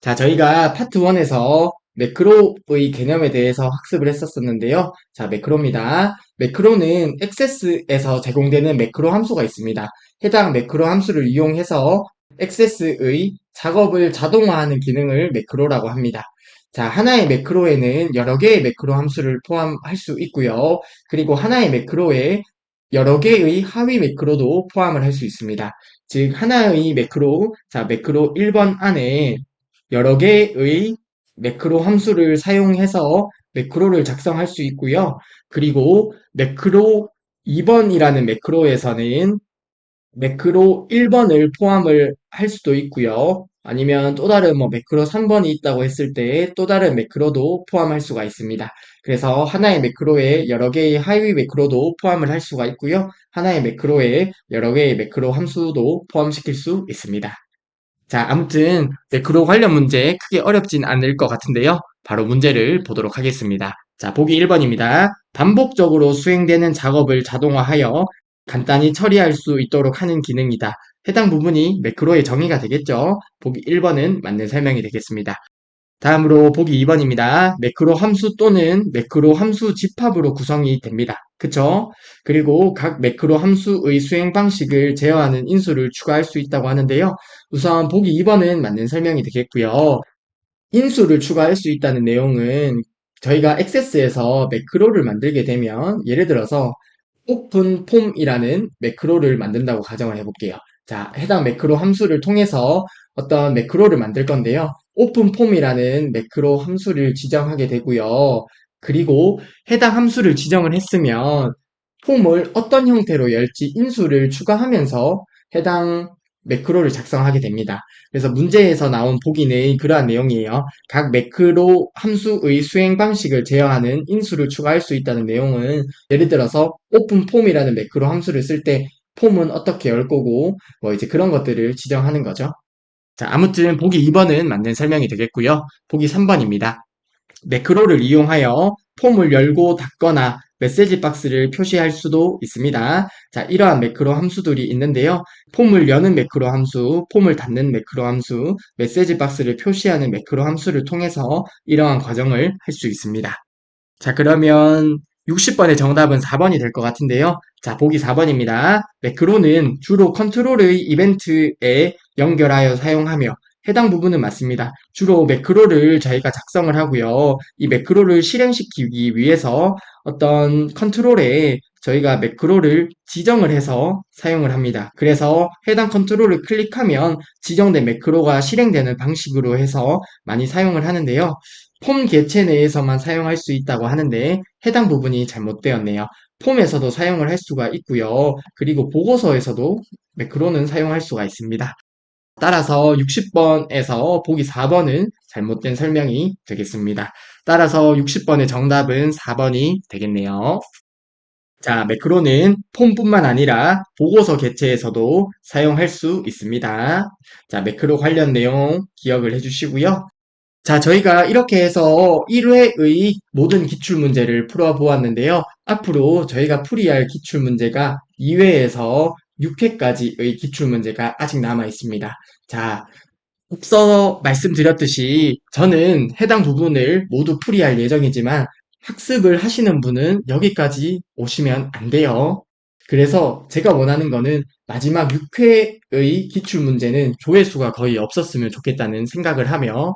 자, 저희가 파트 1에서 매크로의 개념에 대해서 학습을 했었었는데요. 자, 매크로입니다. 매크로는 액세스에서 제공되는 매크로 함수가 있습니다. 해당 매크로 함수를 이용해서 액세스의 작업을 자동화하는 기능을 매크로라고 합니다. 자, 하나의 매크로에는 여러 개의 매크로 함수를 포함할 수 있고요. 그리고 하나의 매크로에 여러 개의 하위 매크로도 포함을 할 수 있습니다. 즉, 하나의 매크로, 자, 매크로 1번 안에 여러 개의 매크로 함수를 사용해서 매크로를 작성할 수 있고요. 그리고 매크로 2번이라는 매크로에서는 매크로 1번을 포함을 할 수도 있고요. 아니면 또 다른 매크로 3번이 있다고 했을 때 또 다른 매크로도 포함할 수가 있습니다. 그래서 하나의 매크로에 여러 개의 하위 매크로도 포함을 할 수가 있고요. 하나의 매크로에 여러 개의 매크로 함수도 포함시킬 수 있습니다. 자, 아무튼 매크로 관련 문제 크게 어렵진 않을 것 같은데요. 바로 문제를 보도록 하겠습니다. 자, 보기 1번입니다. 반복적으로 수행되는 작업을 자동화하여 간단히 처리할 수 있도록 하는 기능이다. 해당 부분이 매크로의 정의가 되겠죠. 보기 1번은 맞는 설명이 되겠습니다. 다음으로 보기 2번입니다. 매크로 함수 또는 매크로 함수 집합으로 구성이 됩니다. 그쵸? 그리고 각 매크로 함수의 수행 방식을 제어하는 인수를 추가할 수 있다고 하는데요. 우선 보기 2번은 맞는 설명이 되겠고요. 인수를 추가할 수 있다는 내용은 저희가 액세스에서 매크로를 만들게 되면 예를 들어서 오픈 폼이라는 매크로를 만든다고 가정을 해볼게요. 자, 해당 매크로 함수를 통해서 어떤 매크로를 만들 건데요. 오픈 폼이라는 매크로 함수를 지정하게 되고요. 그리고 해당 함수를 지정을 했으면 폼을 어떤 형태로 열지 인수를 추가하면서 해당 매크로를 작성하게 됩니다. 그래서 문제에서 나온 보기는 그러한 내용이에요. 각 매크로 함수의 수행 방식을 제어하는 인수를 추가할 수 있다는 내용은 예를 들어서 오픈 폼이라는 매크로 함수를 쓸 때 폼은 어떻게 열 거고 이제 그런 것들을 지정하는 거죠. 자, 아무튼 보기 2번은 맞는 설명이 되겠고요. 보기 3번입니다. 매크로를 이용하여 폼을 열고 닫거나 메시지 박스를 표시할 수도 있습니다. 자, 이러한 매크로 함수들이 있는데요. 폼을 여는 매크로 함수, 폼을 닫는 매크로 함수, 메시지 박스를 표시하는 매크로 함수를 통해서 이러한 과정을 할 수 있습니다. 자, 그러면 60번의 정답은 4번이 될 것 같은데요. 자, 보기 4번입니다. 매크로는 주로 컨트롤의 이벤트에 연결하여 사용하며 해당 부분은 맞습니다. 주로 매크로를 저희가 작성을 하고요. 이 매크로를 실행시키기 위해서 어떤 컨트롤에 저희가 매크로를 지정을 해서 사용을 합니다. 그래서 해당 컨트롤을 클릭하면 지정된 매크로가 실행되는 방식으로 해서 많이 사용을 하는데요. 폼 개체 내에서만 사용할 수 있다고 하는데 해당 부분이 잘못되었네요. 폼에서도 사용을 할 수가 있고요. 그리고 보고서에서도 매크로는 사용할 수가 있습니다. 따라서 60번에서 보기 4번은 잘못된 설명이 되겠습니다. 따라서 60번의 정답은 4번이 되겠네요. 자, 매크로는 폼뿐만 아니라 보고서 개체에서도 사용할 수 있습니다. 자, 매크로 관련 내용 기억을 해주시고요. 자, 저희가 이렇게 해서 1회의 모든 기출문제를 풀어보았는데요. 앞으로 저희가 풀이할 기출문제가 2회에서 6회까지의 기출문제가 아직 남아 있습니다. 자, 앞서 말씀드렸듯이 저는 해당 부분을 모두 풀이할 예정이지만 학습을 하시는 분은 여기까지 오시면 안 돼요. 그래서 제가 원하는 거는 마지막 6회의 기출문제는 조회수가 거의 없었으면 좋겠다는 생각을 하며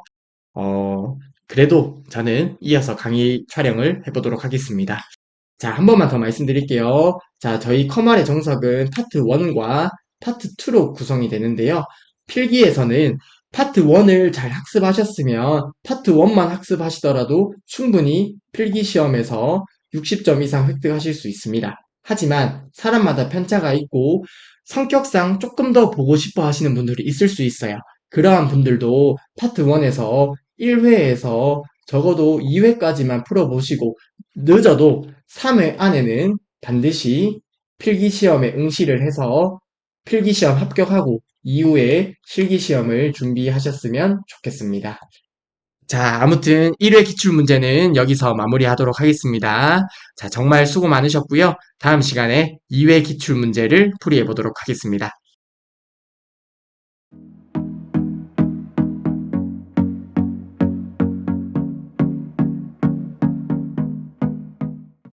어, 그래도 저는 이어서 강의 촬영을 해보도록 하겠습니다. 자, 한 번만 더 말씀드릴게요. 자, 저희 커말의 정석은 파트 1과 파트 2로 구성이 되는데요. 필기에서는 파트 1을 잘 학습하셨으면 파트 1만 학습하시더라도 충분히 필기 시험에서 60점 이상 획득하실 수 있습니다. 하지만 사람마다 편차가 있고 성격상 조금 더 보고 싶어 하시는 분들이 있을 수 있어요. 그러한 분들도 파트 1에서 1회에서 적어도 2회까지만 풀어보시고 늦어도 3회 안에는 반드시 필기시험에 응시를 해서 필기시험 합격하고 이후에 실기시험을 준비하셨으면 좋겠습니다. 자, 아무튼 1회 기출문제는 여기서 마무리하도록 하겠습니다. 자, 정말 수고 많으셨고요. 다음 시간에 2회 기출문제를 풀이해 보도록 하겠습니다.